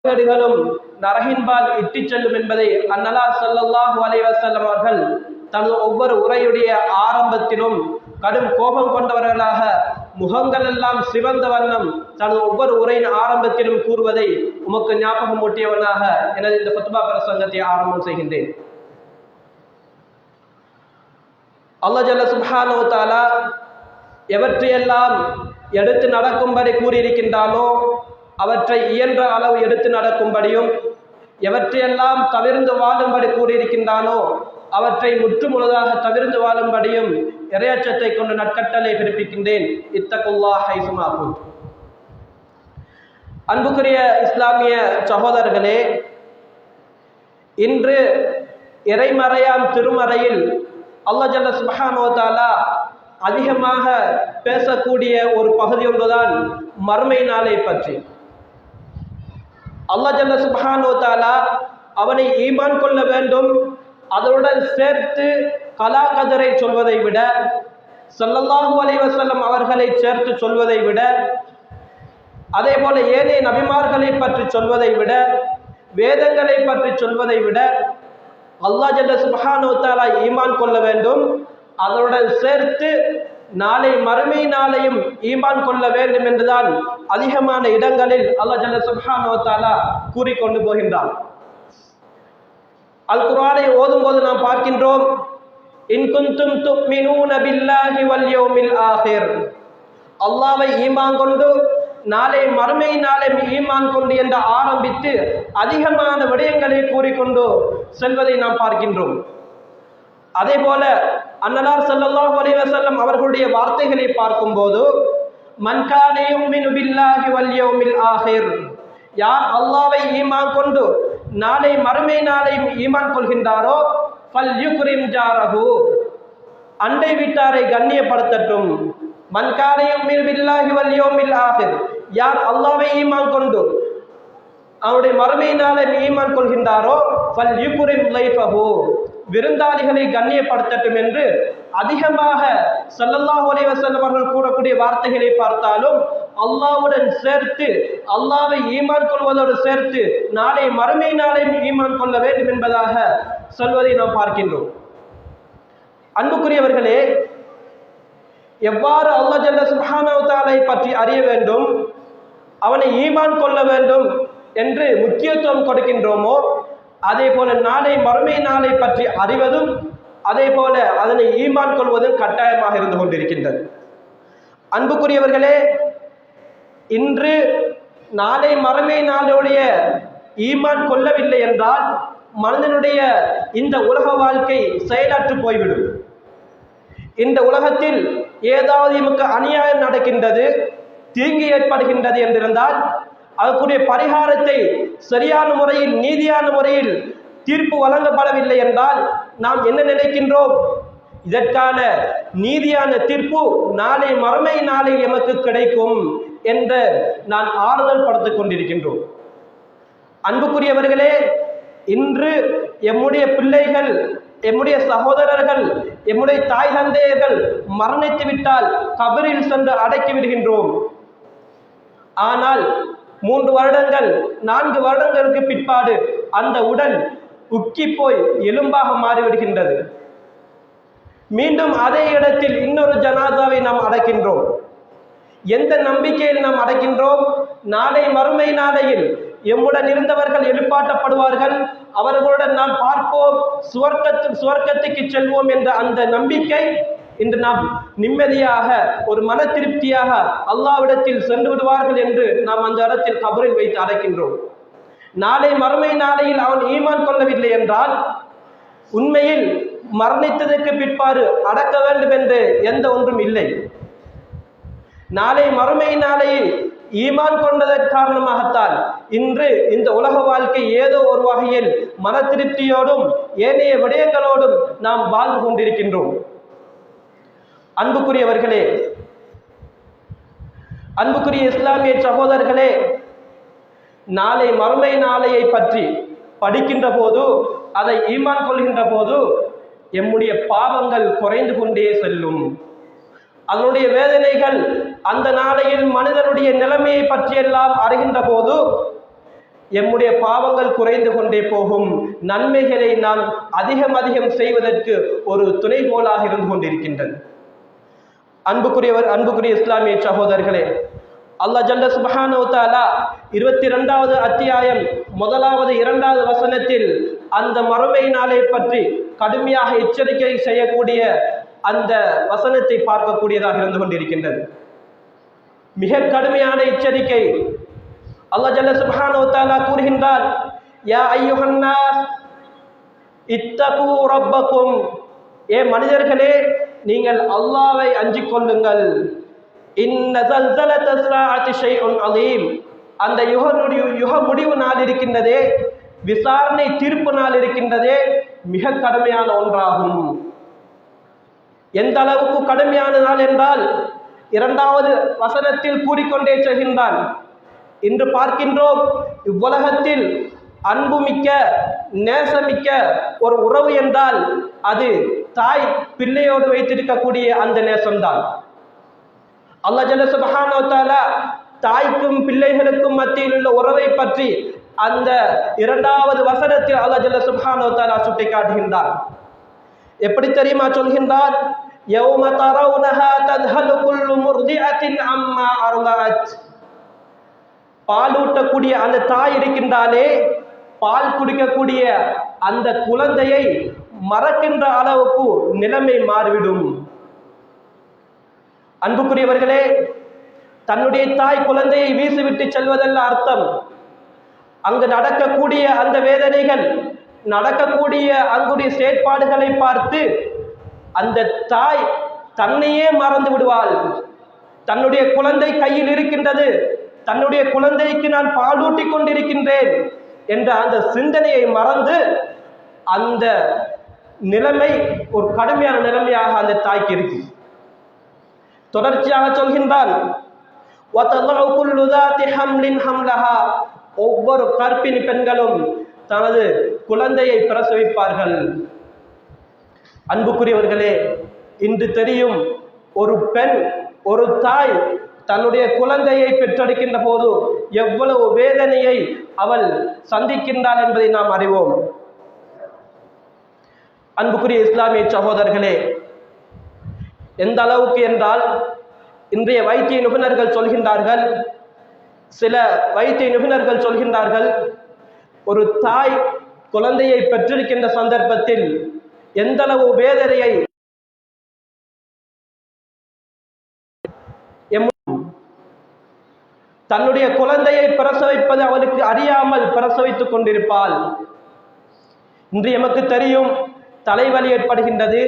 கேடுகளும் நரகின்பால் இட்டுச் செல்லும் என்பதை அன்னலார் ஸல்லல்லாஹு அலைஹி வஸல்லம் அவர்கள் தனது ஒவ்வொரு உரையுடைய ஆரம்பத்திலும் கடும் கோபம் கொண்டவர்களாக முகங்கள் எல்லாம் சிவந்த வண்ணம் தனது ஒவ்வொரு உரையின் ஆரம்பத்திலும் கூறுவதை உமக்கு ஞாபகம் ஊட்டியவனாக எனது இந்த ஃபத்வா பிரசங்கத்தை ஆரம்பம் செய்கின்றேன். அல்லாஹ் ஜல்ல சுப்ஹானஹு வ தஆலா எவற்றையெல்லாம் எடுத்து நடக்கும்படி கூறியிருக்கின்றானோ அவற்றை இயன்ற அளவு எடுத்து நடக்கும்படியும், எவற்றையெல்லாம் தவிர்ந்து வாழும்படி கூறியிருக்கின்றானோ அவற்றை முற்று முழுதாக தவிர்ந்து வாழும்படியும் இறையச்சத்தை கொண்டு நற்கட்டளை பிறப்பிக்கின்றேன். இத்தகுல்லாஹ் ஹைசுமா குன்தும். அன்புக்குரிய இஸ்லாமிய சகோதரர்களே, இன்று இறைமறையாம் திருமறையில் அல்லாஹ் ஜல்ல சுப்ஹானஹு வ தஆலா அதிகமாக பேசக்கூடிய ஒரு பகுதி ஒன்றுதான் மறுமை நாளை பற்றி. அல்லாஹ் ஜல்ல சுப்ஹானஹு வ தஆலா அவனை ஈமான் கொள்ள வேண்டும், அதனுடன் சேர்த்து கலா கதரை சொல்வதை விட, ஸல்லல்லாஹு அலைஹி வஸல்லம் அவர்களை சேர்த்து சொல்வதை விட, அதே போல ஏனைய நபிமார்களை பற்றி சொல்வதை விட, வேதங்களை பற்றி சொல்வதை விட அல்லாஹ் ஜல்ல சுப்ஹானஹு வ தஆலா ஈமான் கொள்ள வேண்டும், அதனுடன் சேர்த்து நாளை மறுமை நாளையும் ஈமான் கொள்ள வேண்டும் என்றுதான் அதிகமான இடங்களில் அல்லாஹ் ஜல்ல சுப்ஹானஹு வ தஆலா கூறிக்கொண்டு போகின்றான். அல் குர்ஆனை ஓதும் போது நாம் பார்க்கின்றோம், இன் குன்தும் துமினூன பில்லாஹி வல் யௌமில் ஆகிர், அல்லாஹ்வை ஈமான் கொண்டு நாளை மறுமை நாளை ஈமான் கொண்டு என்று ஆரம்பித்து அதிகமான விடயங்களை கூறிக்கொண்டு செல்வதை நாம் பார்க்கின்றோம். அதே போல அன்னலார் ஸல்லல்லாஹு அலைஹி வஸல்லம் அவர்களுடைய வார்த்தைகளை பார்க்கும்போது, மன் கான யுமினு பில்லாஹி வல் யௌமில் ஆகிர், யார் அல்லாஹ்வை ஈமான் கொண்டு நாளை மறுமை நாளை ஈமான் கொள்கின்றாரோ ஃபல் யுக்ரிம் ஜாரஹு, அண்டை வீட்டாரை கண்ணியப்படுத்தட்டும். மன் கான யுமினு பில்லாஹி வல் யௌமில் ஆகிர், யார் அல்லாஹ்வை ஈமான் கொண்டு அவருடைய மறுமை நாளை ஈமான் கொள்கின்றாரோ ஃபல் யுக்ரிம் லைஃபஹு, விருந்தாளிகளை கண்ணியப்படுத்தட்டும் என்று அதிகமாக ஸல்லல்லாஹு அலைஹி வஸல்லம் அவர்கள் கூறக்கூடிய வார்த்தைகளை பார்த்தாலும் அல்லாஹ்வுடன் சேர்த்து, அல்லாஹ்வை ஈமான் கொள்வதோடு சேர்த்து நாளை மறுமை நாளை ஈமான் கொள்ள வேண்டும் என்பதாக சொல்வதை நாம் பார்க்கின்றோம். அன்புக்குரியவர்களே, எவ்வாறு அல்லாஹ் ஜல்ல சுப்ஹானஹு வ தஆலா பற்றி அறிய வேண்டும், அவனை ஈமான் கொள்ள வேண்டும் என்று முக்கியத்துவம் கொடுக்கின்றோமோ, அதே போல நாளை மறுமை நாளை பற்றி அறிவதும் அதே போல அதனை ஈமான் கொள்வதும் கட்டாயமாக இருந்து கொண்டிருக்கின்றது. அன்புக்குரியவர்களே, இன்று நாளை மறுமை நாளுடைய ஈமான் கொள்ளவில்லை என்றால் மனிதனுடைய இந்த உலக வாழ்க்கை செயலற்று போய்விடும். இந்த உலகத்தில் ஏதாவது நமக்கு அநியாயம் நடக்கின்றது, தீங்கு ஏற்படுகின்றது என்றிருந்தால் அதற்குரிய பரிகாரத்தை சரியான முறையில் நீதியான முறையில் தீர்ப்பு வழங்கப்படவில்லை என்றால் நாம் என்ன நினைக்கின்றோம், இதற்கான நீதியான தீர்ப்பு நாளை மறுமை நாளை எமக்கு கிடைக்கும் என்று நான் ஆறுதல் படுத்திக் கொண்டிருக்கின்றோம். அன்புக்குரியவர்களே, இன்று எம்முடைய பிள்ளைகள், எம்முடைய சகோதரர்கள், எம்முடைய தாய் தந்தையர்கள் மரணித்து விட்டால் கபரில் சென்று அடக்கி விடுகின்றோம். ஆனால் 3 வருடங்கள் 4 வருடங்களுக்கு பிற்பாடு அந்த உடல் உக்கி போய் எலும்பாக மாறிவிடுகின்றது. மீண்டும் அதே இடத்தில் இன்னொரு ஜனாதாவை நாம் அடக்கின்றோம். எந்த நம்பிக்கையில் நாம் அடக்கின்றோம்? நாளை மறுமை நாளையில் எம்முடன் இருந்தவர்கள் எழுப்பாட்டப்படுவார்கள், அவர்களுடன் நாம் பார்ப்போம், சுவர்க்கத்துக்கு செல்வோம் என்ற அந்த நம்பிக்கை இன்று நாம் நிம்மதியாக ஒரு மன திருப்தியாக அல்லாஹ்விடத்தில் சென்று விடுவார்கள் என்று நாம் அந்த இடத்தில் கபரில் வைத்து அடக்கின்றோம். நாளை மறுமை நாளையில் அவன் ஈமான் கொள்ளவில்லை என்றால் உண்மையில் மரணித்ததற்கு பிற்பாடு அடக்க வேண்டும் என்று எந்த ஒன்றும் இல்லை. நாளை மறுமை நாளையில் ஈமான் கொண்டதன் காரணமாகத்தான் இன்று இந்த உலக வாழ்க்கை ஏதோ ஒரு வகையில் மன திருப்தியோடும் ஏனைய விடயங்களோடும் நாம் வாழ்ந்து கொண்டிருக்கின்றோம். அன்புக்குரியவர்களே, அன்புக்குரிய இஸ்லாமிய சகோதரர்களே, நாளை மறுமை நாளையை பற்றி படிக்கின்ற போது, அதை ஈமான் கொள்கின்ற போது எம்முடைய பாவங்கள் குறைந்து கொண்டே செல்லும். அதனுடைய வேதனைகள் அந்த நாளையில் மனிதனுடைய நிலைமையை பற்றியெல்லாம் அறிகின்ற போது எம்முடைய பாவங்கள் குறைந்து கொண்டே போகும். நன்மைகளை நாம் அதிகம் அதிகம் செய்வதற்கு ஒரு துணைகோலாக இருந்து கொண்டிருக்கின்றது. அன்புக்குரிய இஸ்லாமிய சகோதரர்களே, அல்லாஹ் ஜல்ல சுப்ஹானஹு வ தஆலா 22வது அத்தியாயம் 1வது 2வது வசனத்தில் அந்த மறுமை நாளை பற்றி கடுமையாக எச்சரிக்கை செய்யக்கூடிய அந்த வசனத்தை பார்க்கக்கூடியதாக இருந்து கொண்டிருக்கின்றது. மிக கடுமையான எச்சரிக்கை. அல்லாஹ் ஜல்ல சுப்ஹானஹு வ தஆலா கூறுகின்றார், யா அய்யுஹன் நாஸ் இத்தகு ரப்பக்கும், ஏ மனிதர்களே நீங்கள் அல்லாஹ்வை அஞ்சிக் கொள்ளுங்கள். இன்ன ஸல்ஸலத ஸாஅத்தி ஷைஉன் அலீம், அந்த யுக முடிவு நாள் இருக்கின்றதே, விசாரணை தீர்ப்பு நாள் இருக்கின்றதே, மிக கடுமையான ஒன்றாகும். எந்த அளவுக்கு கடுமையான நாள் என்றால் 2வது வசனத்தில் கூறிக்கொண்டே செல்கின்றான், இன்று பார்க்கின்றோம் இவ்வுலகத்தில் அன்புமிக்க நேசமிக்க ஒரு உறவு என்றால் அது தாய் பிள்ளையோடு வைத்திருக்கக்கூடிய அந்த நேசம்தான். அல்லாஹ் ஜல்ல சுப்ஹானஹு வ தஆலா தாய்க்கும் பிள்ளைகளுக்கும் மத்தியில் உள்ள உறவை பற்றி அந்த 2வது வசனத்தில் அல்லாஹ் ஜல்ல சுப்ஹானஹு வ தஆலா சுட்டி காட்டுகின்றார். எப்படி தெரியுமா சொல்கின்றார், யௌம தரவுனஹா தத்ஹலு குல்லு முர்திஅத்தின் அம்மா அர்லஅத், பாலூட்டக்கூடிய அந்த தாய் இருக்கின்றாலே, பால் குடிக்கக்கூடிய அந்த குழந்தையை மறக்கின்ற அளவுக்கு நிலைமை மாறிவிடும். அன்புக்குரியவர்களே, தன்னுடைய தாய் குழந்தையை வீசிவிட்டு செல்வதல்ல அர்த்தம். அங்கு நடக்கக்கூடிய அந்த வேதனைகள், நடக்கக்கூடிய அங்குடைய செயற்பாடுகளை பார்த்து அந்த தாய் தன்னையே மறந்து விடுவாள். தன்னுடைய குழந்தை கையில் இருக்கின்றது, தன்னுடைய குழந்தைக்கு நான் பாலூட்டி கொண்டிருக்கின்றேன் என்ற அந்த சிந்தனையை மறந்து அந்த நிலைமை ஒரு கடுமையான நிலைமையாக அந்த தாய்க்கு இருக்கு. தொடர்ச்சியாக சொல்கின்றான், ஒவ்வொரு கர்ப்பிணி பெண்களும் தனது குழந்தையை பிரசவிப்பார்கள். அன்புக்குரியவர்களே, இன்று தெரியும் ஒரு பெண், ஒரு தாய் தன்னுடைய குழந்தையை பெற்றெடுக்கின்ற போது எவ்வளவு வேதனையை அவள் சந்திக்கின்றாள் என்பதை நாம் அறிவோம். அன்புக்குரிய இஸ்லாமிய சகோதரர்களே, எந்த அளவுக்கு என்றால் இன்றைய வைத்திய நிபுணர்கள் சொல்கின்றார்கள், சில வைத்திய நிபுணர்கள் சொல்கின்றார்கள், ஒரு தாய் குழந்தையை பெற்றிருக்கின்ற சந்தர்ப்பத்தில் எந்த அளவு வேதனையை தன்னுடைய குழந்தையை பிரசவிப்பது அவளுக்கு அறியாமல் பிரசவித்துக் கொண்டிருப்பாள். இன்று எமக்கு தெரியும் தலைவலி ஏற்படுகின்றது,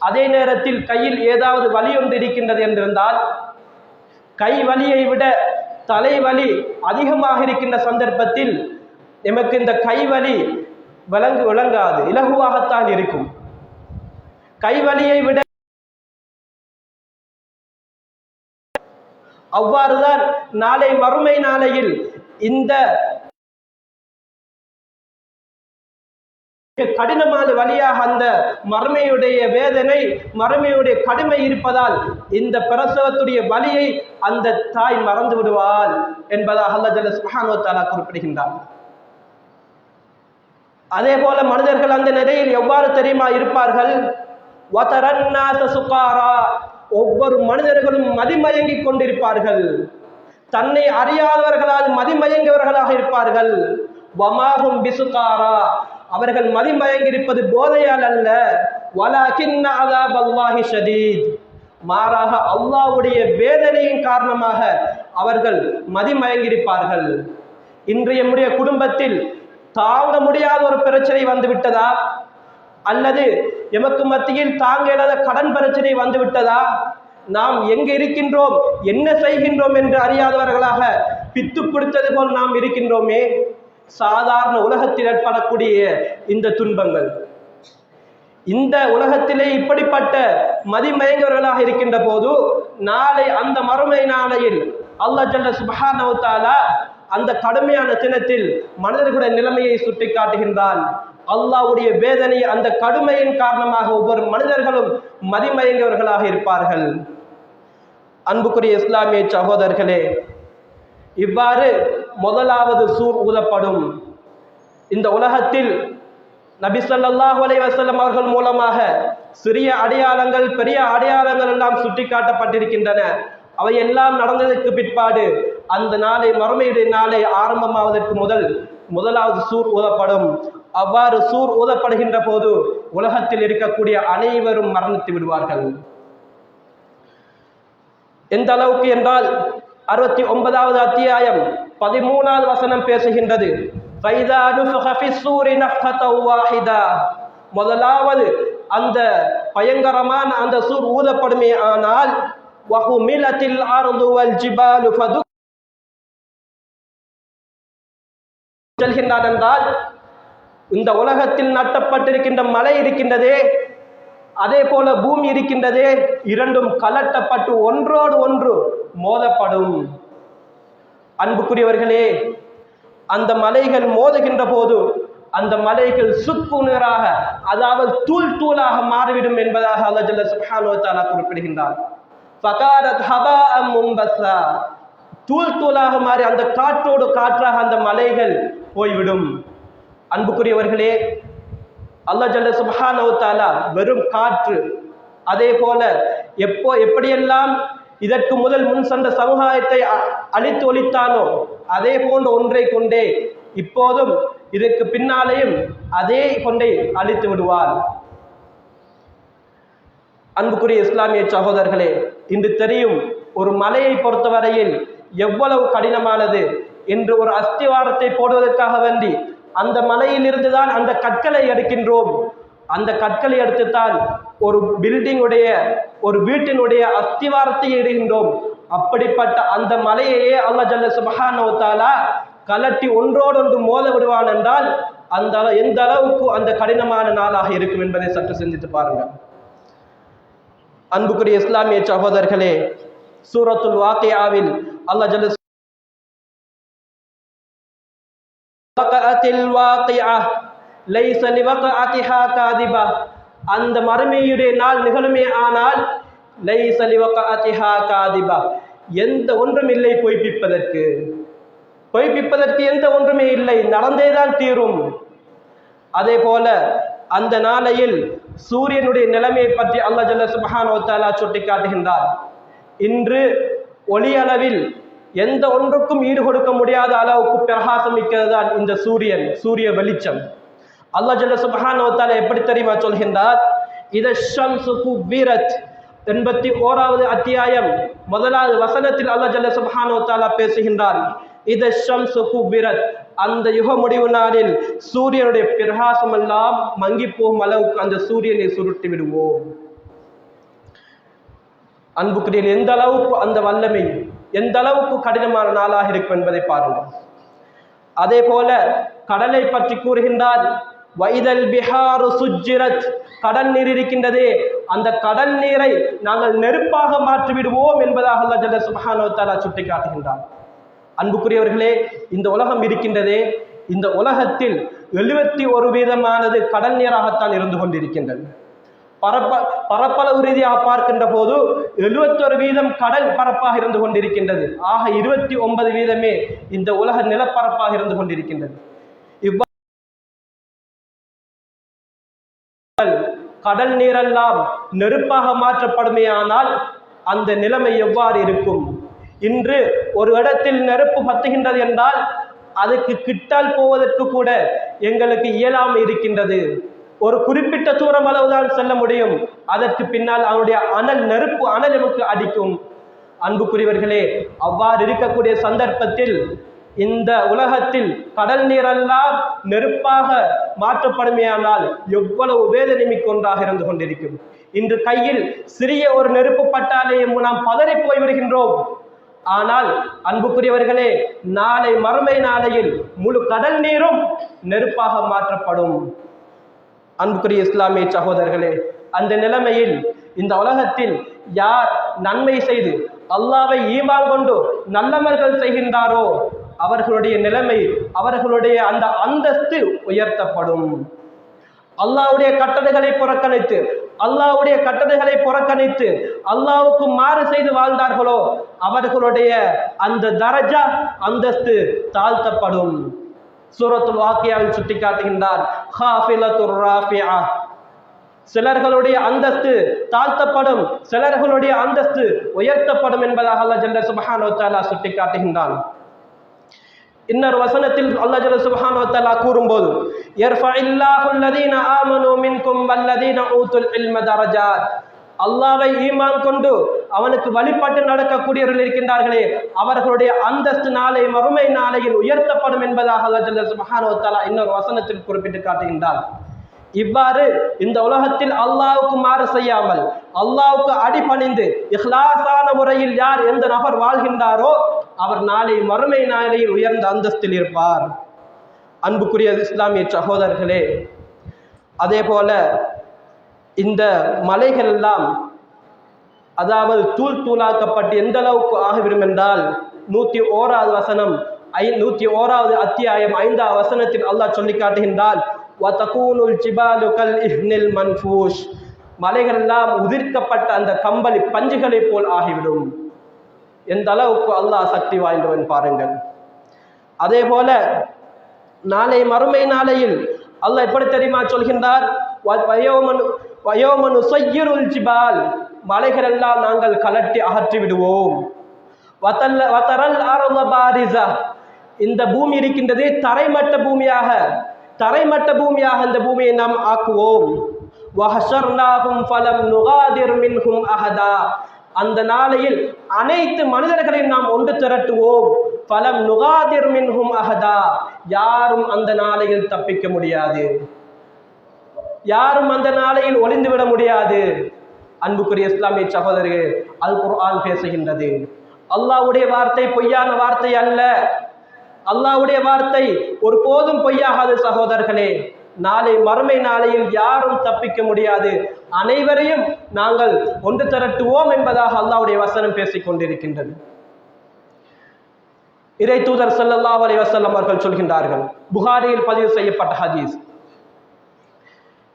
அதே நேரத்தில் கையில் ஏதாவது வலி ஒன்று இருக்கின்றது என்றிருந்தால் கை வலியை விட தலைவலி அதிகமாக இருக்கின்ற சந்தர்ப்பத்தில் எமக்கு இந்த கைவலி விளங்காது, இலகுவாகத்தான் இருக்கும். கைவலியை விட அவ்வாறுதான் நாளை மறுமை நாளையில் இந்த கடினமான வழியாக அந்த மறுமையுடைய வேதனை, மறுமையுடைய கடுமை இருப்பதால் இந்த பிரசவத்துடைய வலியை அந்த தாய் மறந்து விடுவாள் என்பதாக அல்லாஹ் ஜல்ல சுப்ஹானஹு வ தஆலா குறிப்பிடுகின்றார். அதே போல மனிதர்கள் அந்த நிலையில் எவ்வாறு தெரியுமா இருப்பார்கள், வதரன்னாஸ சுகாரா, ஒவ்வொரு மனிதர்களும் மதிமயங்கிக் கொண்டிருப்பார்கள். தன்னை அறியாதவர்களால் மதிமயங்கியவர்களாக இருப்பார்கள். வமாஹும் பிசுகாரா, அவர்கள் மதிமயங்கி இருப்பது போதையால் அல்ல, வலகின்ன அஸாபல்லாஹி ஷதீத், மாறாக அல்லாஹ்வுடைய வேதனையின் காரணமாக அவர்கள் மதிமயங்கியிருப்பார்கள். இன்றைய நம்முடைய குடும்பத்தில் தாங்க முடியாத ஒரு பிரச்சனை வந்து விட்டதா, அல்லது எமக்கு மத்தியில் தாங்க இல்லாத கடன் பிரச்சனை வந்து விட்டதா, நாம் எங்கு இருக்கின்றோம், என்ன செய்கின்றோம் என்று அறியாதவர்களாக பித்து பிடித்தது போல் நாம் இருக்கின்றோமே. சாதாரண உலகத்தில் ஏற்படக்கூடிய இந்த துன்பங்கள், இந்த உலகத்திலே இப்படிப்பட்ட மதிமயங்கவர்களாக இருக்கின்ற போது நாளை அந்த மறுமை நாளையில் அல்லாஹ் ஜல்ல சுப்ஹானஹு வ தஆலா அந்த கடுமையான தினத்தில் மனிதர்களுடைய நிலைமையை சுட்டி காட்டுகின்றான். அல்லாஹ்வுடைய வேதனை, அந்த கடுமையின் காரணமாக ஒவ்வொரு மனிதர்களும் மதிமயங்கவர்களாக இருப்பார்கள். அன்புக்குரிய இஸ்லாமிய சகோதரர்களே, இவ்வாறு முதலாவது சூர் ஊதப்படும். இந்த உலகத்தில் நபி ஸல்லல்லாஹு அலைஹி வஸல்லம் அவர்கள் மூலமாக சிறிய அடையாளங்கள் பெரிய அடையாளங்கள் எல்லாம் சுட்டிக்காட்டப்பட்டிருக்கின்றன. அவை எல்லாம் நடந்ததற்கு பிற்பாடு அந்த நாளை மறுமையுடைய நாளை ஆரம்பமாவதற்கு முதலாவது சூர் ஊதப்படும். அவ்வாறு சூர் ஊதப்படுகின்ற போது உலகத்தில் இருக்கக்கூடிய அனைவரும் மரணித்து விடுவார்கள். எந்த அளவுக்கு என்றால் 69வது அத்தியாயம் 13வது வசனம் பேசுகின்றது. முதலாவது அந்த பயங்கரமான அந்த சூர் ஊதப்படுமே ஆனால் செல்கின்றான் என்றால் இந்த உலகத்தில் நட்டப்பட்டிருக்கின்ற மலை இருக்கின்றதே, அதே போல பூமி இருக்கின்றதே, இரண்டும் கலட்டப்பட்டு ஒன்றோடு ஒன்று மோதப்படும். அன்புக்குரியவர்களே, அந்த மலைகள் மோதுகின்ற போது அந்த மலைகள் சுக்குநீராக, அதாவது தூள் தூளாக மாறிவிடும் என்பதாக அல்லாஹ் ஜல்ல சுப்ஹானஹு வ தஆலா குறிப்பிடுகின்றார். ஃபகாரத் ஹபாஅம் முன்பஸா, தூள் தூளாக மாறி அந்த காற்றோடு காற்றாக அந்த மலைகள் போய்விடும். அன்புக்குரியவர்களே, அல்லாஹ் ஜல்ல சுப்ஹானஹு வ தஆலா வெறும் காற்று, அதே போல எப்படியெல்லாம் இதற்கு முன் சென்ற சமுதாயத்தை அழித்து ஒழித்தானோ அதே போன்ற ஒன்றை கொண்டே இப்போதும் இதற்கு பின்னாலேயும் அதே கொண்டே அழித்து விடுவார். அன்புக்குரிய இஸ்லாமிய சகோதரர்களே, இன்று தெரியும் ஒரு மலையை பொறுத்தவரையில் எவ்வளவு கடினமானது என்று. ஒரு அஸ்திவாரத்தை போடுவதற்காக வேண்டி அந்த மலையில் இருந்துதான் அந்த கற்களை எடுக்கின்றோம். அந்த கற்களை எடுத்துத்தான் ஒரு பில்டிங்குடைய ஒரு வீட்டினுடைய அஸ்திவாரத்தை இடுகின்றோம். அப்படிப்பட்ட அந்த மலையையே அல்லாஹ் ஜல்ல சுப்ஹானஹு வ தஆலா கலட்டி ஒன்றோடு ஒன்று மோத விடுவான் என்றால் எந்த அளவுக்கு அந்த கடினமான நாளாக இருக்கும் என்பதை சற்று சிந்தித்து பாருங்கள். அன்புக்குரிய இஸ்லாமிய சகோதரர்களே, சூரத்துல் வாக்கியாவில் அல்லாஹ் ஜல்ல அந்த மறுமையுடைய நாள் நிகழுமே ஆனால் எந்த ஒன்றும் இல்லை பொய்ப்பிப்பதற்கு எந்த ஒன்றுமே இல்லை, நடந்தேதான் தீரும். அதே போல அந்த நாளையில் சூரியனுடைய நிலைமையை பற்றி அல்லாஹ் ஜல்ல சுப்ஹானஹு வ தஆலா சுட்டி காட்டுகின்றார். இன்று ஒளி அளவில் எந்த ஒன்றுக்கும் ஈடு கொடுக்க முடியாத அளவுக்கு பிரகாசம் மிக்கது தான் இந்த சூரிய வெளிச்சம். அல்லாஹ் ஜல்ல சுப்ஹானஹு வ தஆலா எப்படி தெரியுமா சொல்கின்றார்? இத ஷம்ஸு குவ்விரத் 81வது அத்தியாயம் 1வது வசனத்தில் அல்லாஹ் ஜல்ல சுப்ஹானஹு வ தஆலா பேசுகின்றார். இத ஷம்ஸு குவ்விரத், அந்த யுக முடிவு நாளில் சூரியனுடைய பிரகாசம் எல்லாம் மங்கி போகும் அளவுக்கு அந்த சூரியனை சுருட்டி விடுவோம். அன்புக்குரிய எந்த அளவுக்கு அந்த வல்லமை, எந்த அளவுக்கு கடினமான நாளாக இருக்கும் என்பதை பாருங்கள். அதே போல கடலை பற்றி கூறுகின்றார். வைதல் பிஹாரு சுஜ்ஜிரத், கடல் நீர் இருக்கின்றதே, அந்த கடல் நீரை நாங்கள் நெருப்பாக மாற்றிவிடுவோம் என்பதாக அல்லாஹ் ஜல்ல சுப்ஹானஹு வ தஆலா சுட்டி காட்டுகின்றார். அன்புக்குரியவர்களே, இந்த உலகம் இருக்கின்றதே, இந்த உலகத்தில் 71% கடல் நீராகத்தான் இருந்து கொண்டிருக்கின்றது. பரப்பளவு ரீதியாக பார்க்கின்ற போது 71% கடல் பரப்பாக இருந்து கொண்டிருக்கின்றது. ஆக 29% இந்த உலக நிலப்பரப்பாக இருந்து கொண்டிருக்கின்றது. கடல் நீரெல்லாம் நெருப்பாக மாற்றப்படுமையானால் அந்த நிலைமை எவ்வாறு இருக்கும்? இன்று ஒரு இடத்தில் நெருப்பு பத்துகின்றது என்றால் அதுக்கு கிட்டால் போவதற்கு கூட எங்களுக்கு இயலாமை இருக்கின்றது. ஒரு குறிப்பிட்ட தூரம் அளவுதான் செல்ல முடியும். அதற்கு பின்னால் அவனுடைய நெருப்பு அனல் நமக்கு அடிக்கும். அன்புக்குரியவர்களே, அவ்வாறு இருக்கக்கூடிய சந்தர்ப்பத்தில் இந்த உலகத்தில் கடல் நீரெல்லாம் நெருப்பாக மாற்றப்படுமையானால் எவ்வளவு வேதனை மிக்க ஒன்றாக இருந்து கொண்டிருக்கும். இன்று கையில் சிறிய ஒரு நெருப்பு பட்டாலே நாம் பதறி போய்விடுகின்றோம். ஆனால் அன்புக்குரியவர்களே, நாளை மறுமை நாளையில் முழு கடல் நீரும் நெருப்பாக மாற்றப்படும். அன்புக்குரிய இஸ்லாமிய சகோதரர்களே, அந்த நிலைமையில் இந்த உலகத்தில் யார் நன்மை செய்து அல்லாஹ்வை ஈமான் கொண்டு நல்லமல்கள் செய்கின்றாரோ அவர்களுடைய நிலைமை, அவர்களுடைய அந்த அந்தஸ்து உயர்த்தப்படும். அல்லாஹ்வுடைய கட்டளைகளை புறக்கணித்து அல்லாஹ்வுடைய கட்டளைகளை புறக்கணித்து அல்லாஹ்வுக்கு மாறு செய்து வாழ்ந்தார்களோ அவர்களுடைய அந்த தரஜா அந்தஸ்து தாழ்த்தப்படும். சூரத்துல் வாக்கியாவில் சுட்டிக்காட்டுகின்றார், ஹாஃபிலத்துர் ராஃபிஆ, சிலர்களுடைய அந்தஸ்து தாழ்த்தப்படும், சிலர்களுடைய அந்தஸ்து உயர்த்தப்படும் என்பதாக அல்லாஹ் ஜல்ல சுப்ஹானஹு வ தஆலா சுட்டிக்காட்டுகின்றான். இன்னொரு வசனத்தில் அல்லாஹ் ஜல்ல சுப்ஹானஹு வ தஆலா கூறும்போது, யர்ஃபஇல்லாஹு அல்லதீன ஆமனூ மின்கும் வல்லதீன ஊதுல் இல்ம தரஜாத், அல்லாஹ்வை ஈமான் கொண்டு அவனுக்கு வழிபட்டு நடக்கக்கூடியவர்கள் இருக்கின்றார்களே அவர்களுடைய அந்தஸ்து நாளை மறுமை நாளையில் உயர்த்தப்படும் என்பதாக அல்லாஹ் ஜல்ல சுப்ஹானஹு வ தஆலா இன்னொரு வசனத்தில் குறிப்பிட்டு காட்டுகின்றார். இவ்வாறு இந்த உலகத்தில் அல்லாஹ்வுக்கு மாறு செய்யாமல் அல்லாஹ்வுக்கு அடிபணிந்து இஹ்லாஸான முறையில் யார் எந்த நபர் வாழ்கின்றாரோ அவர் நாளை மறுமை நாளையில் உயர்ந்த அந்தஸ்தில் இருப்பார். அன்புக்குரிய இஸ்லாமிய சகோதரர்களே, அதே போல இந்த மலைகள் எல்லாம் அதாவது தூள் தூளாக்கப்பட்டு எந்த அளவுக்கு ஆகிவிடும் என்றால் 101வது வசனம் 101வது அத்தியாயம் 5வது வசனத்தில் அல்லாஹ் சொல்லி காட்டுகின்றான், வதகூனுல் ஜிபாலு கல் இஹ்னில் மன்ஃபூஷ், மலைகள் எல்லாம் உதிர்க்கப்பட்ட அந்த கம்பளி பஞ்சுகளை போல் ஆகிவிடும். எந்த அளவுக்கு அல்லாஹ் சக்தி வாய்ந்தவன் பாருங்கள். அதே போல நாளை மறுமை நாளையில் அல்லாஹ் எப்படி தெரியுமா சொல்கின்றார், வயோமனு சொய்யிருல் ஜிபால், மலைகள் எல்லாம் நாங்கள் கலட்டி அகற்றி விடுவோம். வதரல் அர்த பாரிஸா, இந்த பூமி இருக்கின்றது தரைமட்ட பூமியாக இந்த பூமியை நாம் ஆக்குவோம். வஹஷர்னாஹும் ஃபலம் நுகாதிர் மின்ஹும் அஹதா, அந்த நாளையில் அனைத்து மனிதர்களையும் நாம் ஒன்று திரட்டுவோம். ஃபலம் நுகாதிர் மின்ஹும் அஹதா, யாரும் அந்த நாளையில் தப்பிக்க முடியாது, யாரும் அந்த நாளையில் ஒளிந்து விட முடியாது. அன்புக்குரிய இஸ்லாமிய சகோதரர்களே, அல் குர்ஆன் பேசுகின்றது. அல்லாஹ்வுடைய வார்த்தை பொய்யான வார்த்தை அல்ல. அல்லாஹ்வுடைய வார்த்தை ஒருபோதும் பொய்யாகாது சகோதரர்களே. நாளை மறுமை நாளையில் யாரும் தப்பிக்க முடியாது, அனைவரையும் நாங்கள் ஒன்று திரட்டுவோம் என்பதாக அல்லாஹ்வுடைய வசனம் பேசிக் கொண்டிருக்கின்றது. இறை தூதர் ஸல்லல்லாஹு அலைஹி வஸல்லம் அவர்கள் சொல்கின்றார்கள், புகாரியில் பதிவு செய்யப்பட்ட ஹதீஸ்,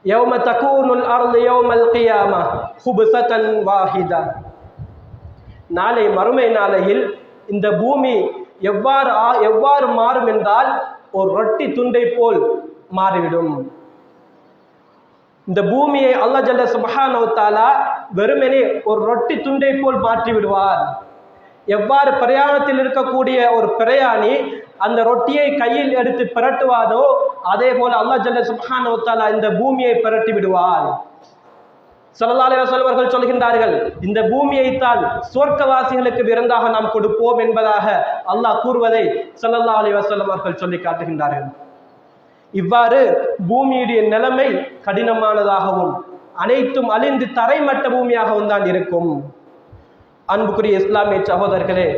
யௌம தகூனுல் அர்து யௌமல் கியாமா ஹுப்ஸதன் வாஹிதா, நாளை மறுமை நாளையில் இந்த பூமி எவ்வாறு மாறும் என்றால் ஒரு ரொட்டி துண்டை போல் மாறிவிடும். இந்த பூமியை அல்லாஹ் ஜல்ல சுப்ஹானஹு வ தஆலா வெறுமனே ஒரு ரொட்டி துண்டை போல் மாற்றி விடுவார். எவ்வாறு பிரயாணத்தில் இருக்கக்கூடிய ஒரு பிரயாணி அந்த ரொட்டியை கையில் எடுத்து பிரட்டுவாரோ அதே போல அல்லாஹ் ஜல்ல சுப்ஹானஹு வ தஆலா இந்த பூமியை பிரட்டி விடுவார். ஸல்லல்லாஹு அலைஹி வஸல்லம் அவர்கள் சொல்கின்றார்கள், இந்த பூமியைத்தான் சொர்க்கவாசிகளுக்கு விருந்தாக நாம் கொடுப்போம் என்பதாக அல்லாஹ் கூறுவதை ஸல்லல்லாஹு அலைஹி வஸல்லம் அவர்கள் சொல்லி காட்டுகின்றார்கள். இவ்வாறு பூமியுடைய நிலைமை கடினமானதாகவும் அனைத்தும் அழிந்து தரைமட்ட பூமியாகவும் தான் இருக்கும். அன்புக்குரிய இஸ்லாமிய சகோதரர்களே,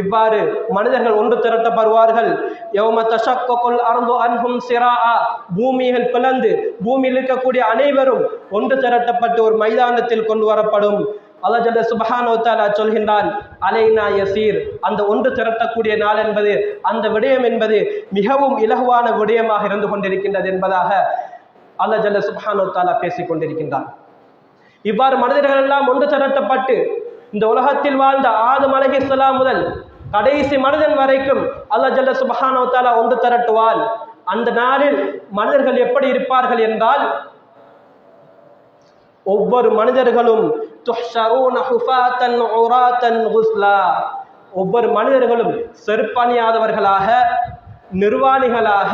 இவ்வாறு மனிதர்கள் ஒன்று திரட்டப்படுவார்கள். யௌம தஷக்ககுல் அர்து அன்ஹும் சிராஆ, பூமிகள் பிளந்து பூமியில் இருக்கக்கூடிய அனைவரும் ஒன்று திரட்டப்பட்டு ஒரு மைதானத்தில் கொண்டு வரப்படும். அல்லாஹ் ஜல்ல சுப்ஹானஹு வ தஆலா சொல்கின்றான், அலைனா யசீர், அந்த ஒன்று திரட்டக்கூடிய நாள் என்பது அந்த விடயம் என்பது மிகவும் இலகுவான விடயமாக இருந்து கொண்டிருக்கின்றது என்பதாக அல்லாஹ் ஜல்ல சுப்ஹானஹு வ தஆலா பேசிக் கொண்டிருக்கின்றான். இவ்வாறு மனிதர்கள் எல்லாம் ஒன்று திரட்டப்பட்டு இந்த உலகத்தில் வாழ்ந்த ஆதம் அலைஹிஸ்ஸலாம் முதல் கடைசி மனிதன் வரைக்கும் அல்லாஹ் ஜல்ல சுப்ஹானஹு வ தஆலா ஒன்று திரட்டுவான். அந்த நாளில் மனிதர்கள் எப்படி இருப்பார்கள் என்றால், ஒவ்வொரு மனிதர்களும் துஹ்ஷரூன ஹுஃபாத்தன் உராத்தன் குஸ்லா, ஒவ்வொரு மனிதர்களும் செருப்பணியாதவர்களாக, நிர்வாணிகளாக,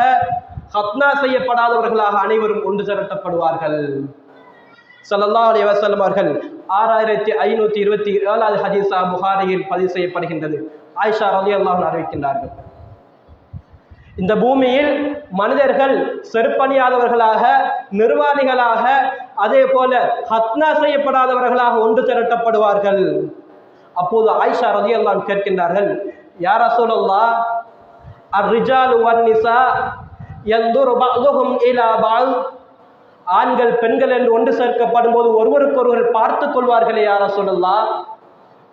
ஹத்னா செய்யப்படாதவர்களாக அனைவரும் ஒன்று திரட்டப்படுவார்கள். ஸல்லல்லாஹு அலைஹி வஸல்லம் அவர்கள் 6527வது ஹதீஸா புகாரியில் பதிவு செய்யப்படுகின்றது. ஆயிஷா ரலியல்லாஹு அன்ஹா அறிவிக்கின்றார்கள், இந்த பூமியில் மனிதர்கள் செருப்பணியாதவர்களாக, நிர்வாணிகளாக, அதே போல ஹத்னா செய்யப்படாதவர்களாக ஒன்று திரட்டப்படுவார்கள். அப்போது ஆயிஷா ரலியல்லாஹு அன்ஹா கேட்கின்றார்கள், யா ரசூலல்லாஹ், அர்-ரிஜாலு வன்-நிசா யன்துரு பஅதுஹும் இலா பஅத், ஆண்கள் பெண்கள் என்று ஒன்று சேர்க்கப்படும் போது ஒருவருக்கொருவர் பார்த்துக் கொள்வார்களே யா ரசூலல்லாஹ்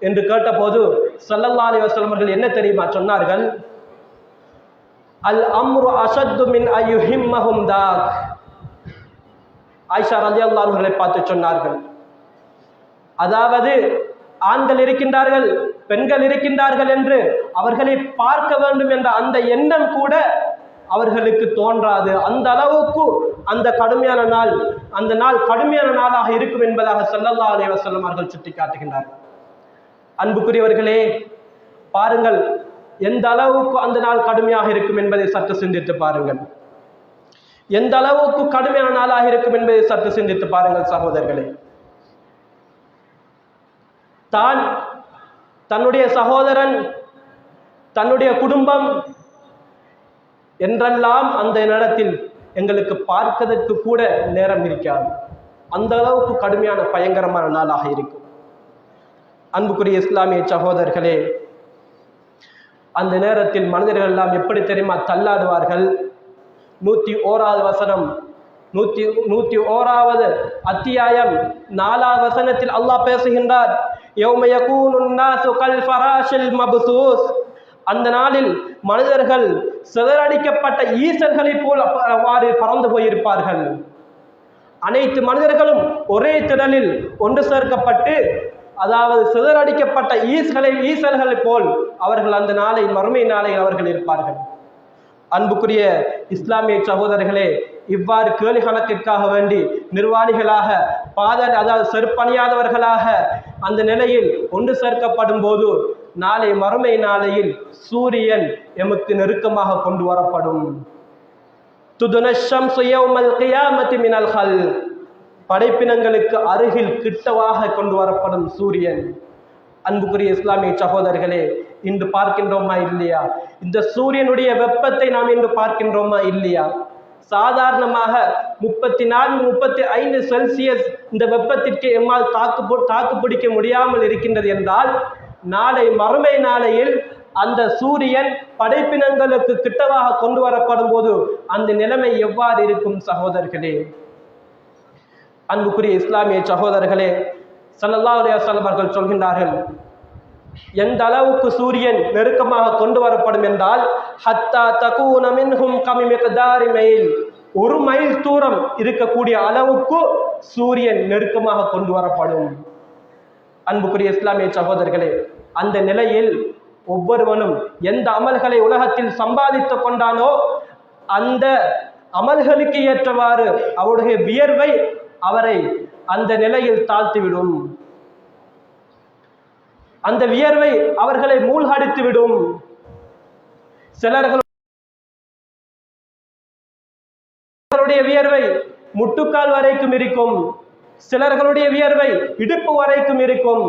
என்று கேட்டபோது ஸல்லல்லாஹு அலைஹி வஸல்லம் அவர்கள் என்ன தெரியுமா சொன்னார்கள், அல் அம்ரு அஷத்து மின் அய்யுஹிம்மஹும் தாக், ஆயிஷா ரலியல்லாஹு அன்ஹா பார்த்து சொன்னார்கள், அதாவது ஆண்கள் இருக்கின்றார்கள், பெண்கள் இருக்கின்றார்கள் என்று அவர்களை பார்க்க வேண்டும் என்ற அந்த எண்ணம் கூட அவர்களுக்கு தோன்றாது. அந்த அளவுக்கு அந்த கடுமையான நாள், அந்த நாள் கடுமையான நாளாக இருக்கும் என்பதாக ஸல்லல்லாஹு அலைஹி வஸல்லம் அவர்கள் சுட்டி காட்டுகின்றார்கள். அன்புக்குரியவர்களே, பாருங்கள் எந்த அளவுக்கு அந்த நாள் கடுமையாக இருக்கும் என்பதை சற்று சிந்தித்து பாருங்கள். எந்த அளவுக்கு கடுமையான நாளாக இருக்கும் என்பதை சற்று சிந்தித்து பாருங்கள் சகோதரர்களே. தான், தன்னுடைய சகோதரன், தன்னுடைய குடும்பம் என்றெல்லாம் அந்த நேரத்தில் எங்களுக்கு பார்ப்பதற்கு கூட நேரம் இருக்காது. அந்த அளவுக்கு கடுமையான பயங்கரமான நாளாக இருக்கும். அன்புக்குரிய இஸ்லாமிய சகோதரர்களே, அந்த நேரத்தில் மனிதர்கள் எல்லாம் எப்படி தெரியுமா தள்ளாடுவார்கள்? 101வது வசனம், 101வது அத்தியாயம் 4வது வசனத்தில் அல்லாஹ் பேசுகின்றார், யௌம யகூனுன் நாசு கல் ஃபராஷில் மப்சூஸ். அந்த நாளில் மனிதர்கள் சிதறடிக்கப்பட்ட ஈசல்களை போல் அவ்வாறு பறந்து போயிருப்பார்கள். அனைத்து மனிதர்களும் ஒரே திடலில் ஒன்று சேர்க்கப்பட்டு, அதாவது சிதறடிக்கப்பட்ட ஈசல்களை போல் அவர்கள் அந்த நாளை, மறுமை நாளையில் அவர்கள் இருப்பார்கள். அன்புக்குரிய இஸ்லாமிய சகோதரர்களே, இவ்வாறு கேலி கணக்கிற்காக வேண்டி நிர்வாணிகளாக அதாவது செருப்பணியாதவர்களாக அந்த நிலையில் ஒன்று சேர்க்கப்படும் போது நாளை மறுமை நாளையில் சூரியன் எமக்கு நெருக்கமாக கொண்டு வரப்படும். துதுனஷம் சுயவுமல் கியாமத்தி மினல் ஹல், படைப்பினங்களுக்கு அருகில் கிட்டவாக கொண்டு வரப்படும் சூரியன். அன்புக்குரிய இஸ்லாமிய சகோதரர்களே, இன்று பார்க்கின்றோமா இல்லையா? இந்த சூரியனுடைய வெப்பத்தை நாம் இன்று பார்க்கின்றோமா இல்லையா? சாதாரணமாக 34-35 செல்சியஸ் இந்த வெப்பத்திற்கு எம்மால் தாக்கு பிடிக்க முடியாமல் இருக்கின்றது என்றால், நாளை மறுமை நாளையில் அந்த சூரியன் படைப்பினங்களுக்கு கிட்டவாக கொண்டு வரப்படும் போது அந்த நிலைமை எவ்வாறு இருக்கும் சகோதரர்களே? அன்புக்குரிய இஸ்லாமிய சகோதரர்களே, ஸல்லல்லாஹு அலைஹி வஸல்லம் அவர்கள் சொல்கின்றார்கள், எந்த அளவுக்கு சூரியன் நெருக்கமாக கொண்டு வரப்படும் என்றால், ஹத்தா தகூன மின்ஹும் கமிமிக்தாரி மைல், 1 மைல் தூரம் இருக்கக்கூடிய அளவுக்கு சூரியன் நெருக்கமாக கொண்டு வரப்படும். அன்புக்குரிய இஸ்லாமிய சகோதரர்களே, அந்த நிலையில் ஒவ்வொருவனும் எந்த அமல்களை உலகத்தில் சம்பாதித்து கொண்டானோ அந்த அமல்களுக்கு ஏற்றவாறு அவருடைய வியர்வை அவரை அந்த நிலையில் தாழ்த்திவிடும். அந்த வியர்வை அவர்களை மூழ்கடித்து விடும். சிலர்களுடைய வியர்வை முட்டுக்கால் வரைக்கும் இருக்கும், சிலர்களுடைய வியர்வை இடுப்பு வரைக்கும் இருக்கும்,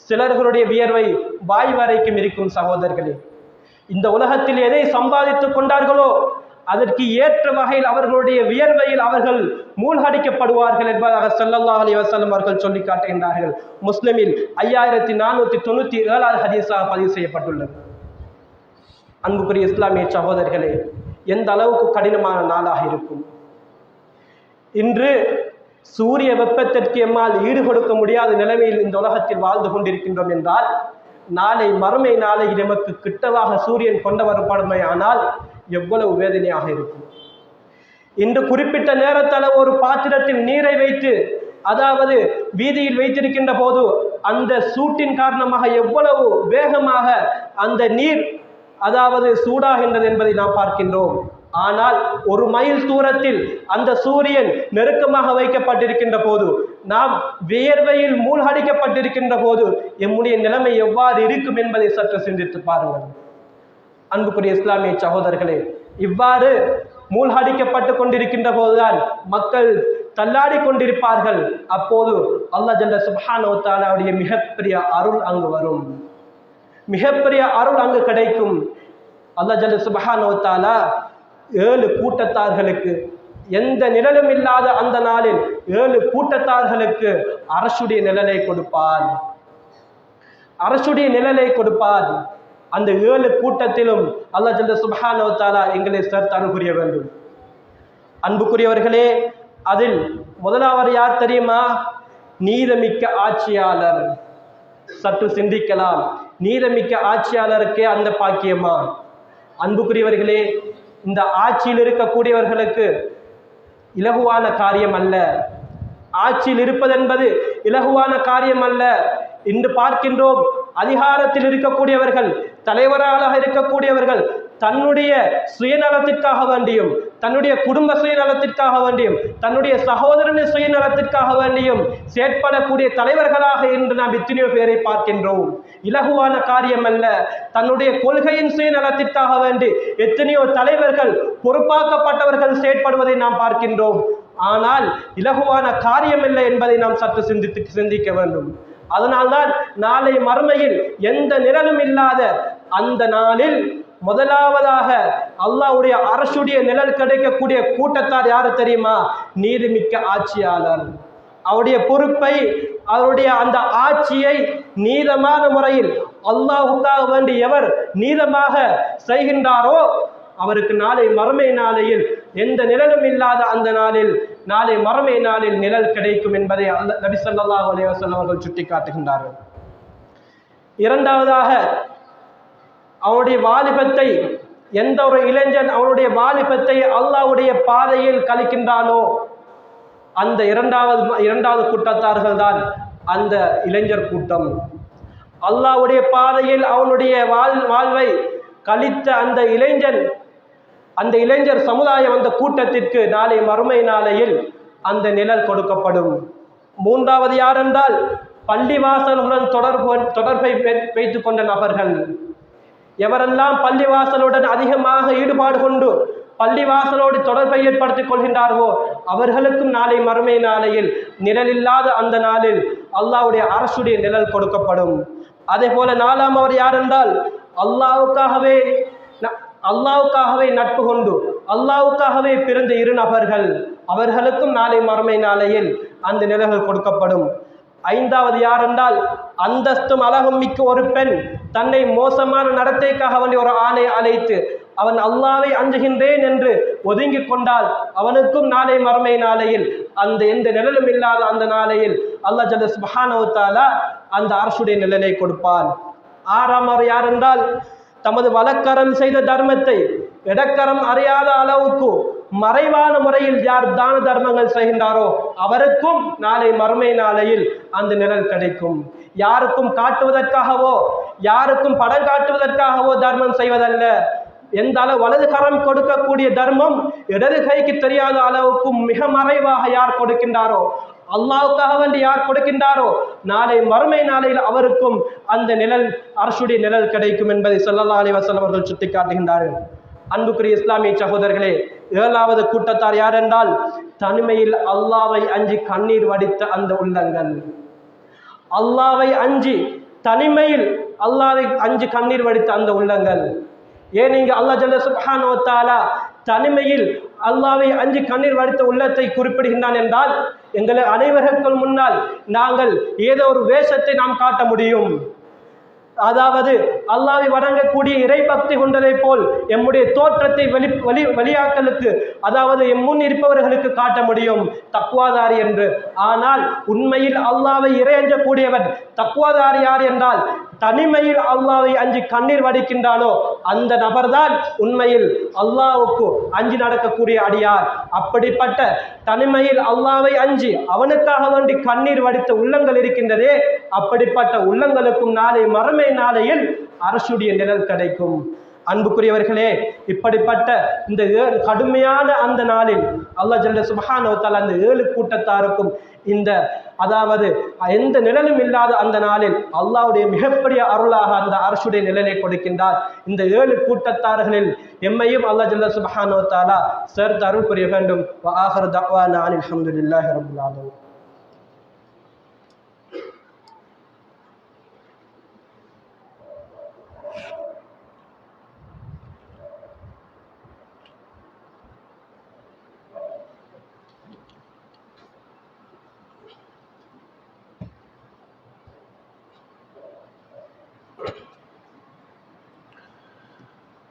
சிலர்களுடைய வியர்வை வாய் வரைக்கும் இருக்கும். சகோதரர்களே, இந்த உலகத்தில் எதை சம்பாதித்துக் கொண்டார்களோ அதற்கு ஏற்ற வகையில் அவர்களுடைய வியர்வையில் அவர்கள் மூழ்கடிக்கப்படுவார்கள் என்பதாக ஸல்லல்லாஹு அலைஹி வஸல்லம் அவர்கள் சொல்லி காட்டுகின்றார்கள். முஸ்லிமில் 5497வது ஹதீஸாக பதிவு செய்யப்பட்டுள்ளது. அன்புக்குரிய இஸ்லாமிய சகோதரர்களே, எந்த அளவுக்கு கடினமான நாளாக இருக்கும். இன்று சூரிய வெப்பத்திற்கு எம்மால் ஈடு கொடுக்க முடியாத நிலைமையில் இந்த உலகத்தில் வாழ்ந்து கொண்டிருக்கின்றோம் என்றால், நாளை மறுமை நாளையில் நமக்கு கிட்டவாக சூரியன் கொண்டு வரப்படுமே ஆனால் எவ்வளவு வேதனையாக இருக்கும். இன்று குறிப்பிட்ட நேரத்தில் ஒரு பாத்திரத்தில் நீரை வைத்து, அதாவது வீதியில் வைத்திருக்கின்ற போது அந்த சூட்டின் காரணமாக எவ்வளவு வேகமாக அந்த நீர் அதாவது சூடாகின்றது என்பதை நாம் பார்க்கின்றோம். ஆனால் 1 மைல் தூரத்தில் அந்த சூரியன் நெருக்கமாக வைக்கப்பட்டிருக்கின்ற போது, நாம் வியர்வையில் மூழ்கடிக்கப்பட்டிருக்கின்ற போது எம்முடைய நிலைமை எவ்வாறு இருக்கும் என்பதை சற்று சிந்தித்து பாருங்கள். அன்புக்குரிய இஸ்லாமிய சகோதரர்களே, இவ்வாறு மூழ்கடிக்கப்பட்டு கொண்டிருக்கின்ற போதுதான் மக்கள் தள்ளாடி கொண்டிருப்பார்கள். அப்போது அல்லாஹ் ஜல்ல சுப்ஹானஹு வ தஆலாவுடைய மிகப்பெரிய அருள் அங்கு வரும், மிகப்பெரிய அருள் அங்கு கிடைக்கும். அல்லாஹ் ஜல்ல சுப்ஹானஹு வ தஆலா 7 கூட்டத்தார்களுக்கு, எந்த நிழலும் இல்லாத அந்த நாளில் 7 கூட்டத்தார்களுக்கு அரசுடைய நிழலை கொடுப்பார், அரசுடைய நிழலை கொடுப்பார். அந்த 7 கூட்டத்திலும் அல்லாஹ் ஜல்ல சுப்ஹானஹு வ தஆலா எங்களை சேர்த்து அருள் புரிய வேண்டும். அன்புக்குரியவர்களே, அதில் முதலாவது யார் தெரியுமா? நீதமிக்க ஆட்சியாளர். சற்று சிந்திக்கலாம், நீதமிக்க ஆட்சியாளருக்கே அந்த பாக்கியமா? அன்புக்குரியவர்களே, இந்த ஆட்சியில் இருக்கக்கூடியவர்களுக்கு இலகுவான காரியம் அல்ல. ஆட்சியில் இருப்பதென்பது இலகுவான காரியம் அல்ல. இன்று பார்க்கின்றோம், அதிகாரத்தில் இருக்கக்கூடியவர்கள், தலைவராக இருக்கக்கூடியவர்கள் தன்னுடைய சுயநலத்திற்காக வேண்டியும், தன்னுடைய குடும்ப சுயநலத்திற்காக வேண்டியும், தன்னுடைய சகோதரனின் சுயநலத்திற்காக வேண்டியும் செயற்படக்கூடிய தலைவர்களாக இன்று நாம் எத்தனையோ பேரை பார்க்கின்றோம். இலகுவான காரியம் அல்ல. தன்னுடைய கொள்கையின் சுயநலத்திற்காக வேண்டி எத்தனையோ தலைவர்கள், பொறுப்பாக்கப்பட்டவர்கள் செயற்படுவதை நாம் பார்க்கின்றோம். ஆனால் இலகுவான காரியம் இல்லை என்பதை நாம் சற்று சிந்திக்க வேண்டும். அதனால்தான் நாளை மறுமையில் எந்த நிழலும் இல்லாத அந்த நாளில் முதலாவதாக அல்லாஹ்வுடைய அரசுடைய நிழல் கிடைக்கக்கூடிய கூட்டத்தார் யாரு தெரியுமா? நீதிமிக்க ஆட்சியாளர். அவருடைய பொறுப்பை, அவருடைய அந்த ஆட்சியை நீதமான முறையில் அல்லாஹ்வுக்காக வேண்டி எவர் நீதமாக செய்கின்றாரோ அவருக்கு நாளை மறுமை நாளையில் எந்த நிழலும் இல்லாத அந்த நாளில், நாளை மறுமை நாளில் நிழல் கிடைக்கும் என்பதை நபி ஸல்லல்லாஹு அலைஹி வஸல்லம் அவர்கள் சுட்டிக்காட்டுகின்றார்கள். இரண்டாவதாக, அவனுடைய வாலிபத்தை, எந்த ஒரு இளைஞன் அவனுடைய வாலிபத்தை அல்லாஹ்வுடைய பாதையில் கழிக்கின்றானோ அந்த இரண்டாவது கூட்டத்தார்கள் தான் அந்த இளைஞர் கூட்டம். அல்லாஹ்வுடைய பாதையில் அவனுடைய வாழ்வை கழித்த அந்த இளைஞர் சமுதாயம், அந்த கூட்டத்திற்கு நாளை மறுமை நாளையில் அந்த நிழல் கொடுக்கப்படும். மூன்றாவது யார் என்றால், பள்ளிவாசலுடன் தொடர்பை வைத்துக் கொண்ட நபர்கள். எவரெல்லாம் பள்ளிவாசலுடன் அதிகமாக ஈடுபாடு கொண்டு பள்ளிவாசலோடு தொடர்பை ஏற்படுத்திக் கொள்கின்றார்களோ அவர்களுக்கும் நாளை மறுமை நாளையில் நிழலில்லாத அந்த நாளில் அல்லாஹ்வுடைய அரசுடைய நிழல் கொடுக்கப்படும். அதே போல நாலாம் அவர் யார் என்றால், அல்லாஹ்வுக்காகவே நட்பு கொண்டு அல்லாஹ்வுக்காகவே பிறந்த இரு நபர்கள், அவர்களுக்கும் நாளை மறுமை நாளையில் அந்த நிழல்கள் கொடுக்கப்படும். ஐந்தாவது யார் என்றால், அந்தஸ்தும் அழகும் மிக்க ஒரு பெண் தன்னை மோசமான நடத்தைக்காக வேண்டிய ஒரு ஆணை அழைத்து அவன் அல்லாஹ்வை அஞ்சுகின்றேன் என்று ஒதுங்கி கொண்டால் அவனுக்கும் நாளை மறுமை நாளையில் அந்த எந்த நிழலும் இல்லாத அந்த நாளையில் அல்லாஹ் ஜல்ல சுப்ஹானஹு வ தஆலா அந்த அரசுடைய நிழலை கொடுப்பான். ஆறாம் அவர் யார் என்றால், தமது வலக்கரம் செய்த தர்மத்தை இடக்கரம் அறியாத அளவுக்கு மறைவான முறையில் யார் தான தர்மங்கள் செய்கின்றாரோ அவருக்கும் நாளை மறுமை நாளையில் அந்த நிழல் கிடைக்கும். யாருக்கும் காட்டுவதற்காகவோ, யாருக்கும் படம் காட்டுவதற்காகவோ தர்மம் செய்வதல்ல. எந்த அளவு வலது கரம் கொடுக்கக்கூடிய தர்மம் இடது கைக்கு தெரியாத அளவுக்கு மிக மறைவாக யார் கொடுக்கின்றாரோ, அல்லாஹ்வுக்காக வேண்டி யார் கொடுக்கின்றாரோ நாளை மறுமை நாளையில் அவருக்கும் அந்த நிழல், அரசுடைய நிழல் கிடைக்கும் என்பதை ஸல்லல்லாஹு அலைஹி வஸல்லம் அவர்கள் சுட்டிக்காட்டுகின்றார்கள். அன்புக்குரிய இஸ்லாமிய சகோதரர்களே, ஏழாவது கூட்டத்தார் யார் என்றால், தனிமையில் அல்லாஹ்வை அஞ்சி கண்ணீர் வடித்த அந்த உள்ளங்கள். அல்லாஹ்வை அஞ்சி தனிமையில் அல்லாஹ்வை அஞ்சி கண்ணீர் வடித்த அந்த உள்ளங்கள். ஏன் இங்கு அல்லாஹ் ஜல்ல சுப்ஹானஹு வ தஆலா தனிமையில் அல்லாஹ்வை அஞ்சி கண்ணீர் வடித்த உள்ளத்தை குறிப்பிடுகின்றான் என்றால், எங்களை அனைவருக்கும் முன்னால் நாங்கள் ஏதோ ஒரு வேஷத்தை நாம் காட்ட முடியும். அதாவது அல்லாஹ்வை வணங்கக்கூடிய இறை பக்தி கொண்டதை போல் எம்முடைய தோற்றத்தை வெளியாக்களுக்கு, அதாவது எம் முன் இருப்பவர்களுக்கு காட்ட முடியும் தக்வாதாரி என்று. ஆனால் உண்மையில் அல்லாஹ்வை இறையஞ்சக்கூடியவன் தக்வாதாரி யார் என்றால், தனிமையில் அல்லாஹ்வை அஞ்சி கண்ணீர் வடிக்கின்றானோ அந்த நபர்தான் உண்மையில் அல்லாஹ்வுக்கு அஞ்சி நடக்கக்கூடிய அடியார். அப்படிப்பட்ட தனிமையில் அல்லாஹ்வை அஞ்சி அவனுக்காக வேண்டி கண்ணீர் வடித்த உள்ளங்கள் இருக்கின்றதே, அப்படிப்பட்ட உள்ளங்களுக்கும் நாளை மறுமை நாளையில் அரசுடைய நிழல் கிடைக்கும். அன்புக்குரியவர்களே, இப்படிப்பட்ட இந்த கடுமையான அந்த நாளில் அல்லாஹ் ஜல்ல சுப்ஹானஹு வ தஆலா அந்த 7 கூட்டத்தாருக்கும் இந்த, அதாவது எந்த நிழலும் இல்லாத அந்த நாளில் அல்லாஹ்வுடைய மிகப்பெரிய அருளாக அந்த அரசுடைய நிழலை கொடுக்கின்றார். இந்த 7 கூட்டத்தார்களில் எம்மையும் அல்லாஹ் ஜல்ல சுப்ஹானஹு வ தஆலா சேர்த்து அருள் புரிய வேண்டும். வ ஆகிரு தஅவானா அனில் ஹம்துலில்லாஹி ரப்பில் ஆலமீன்.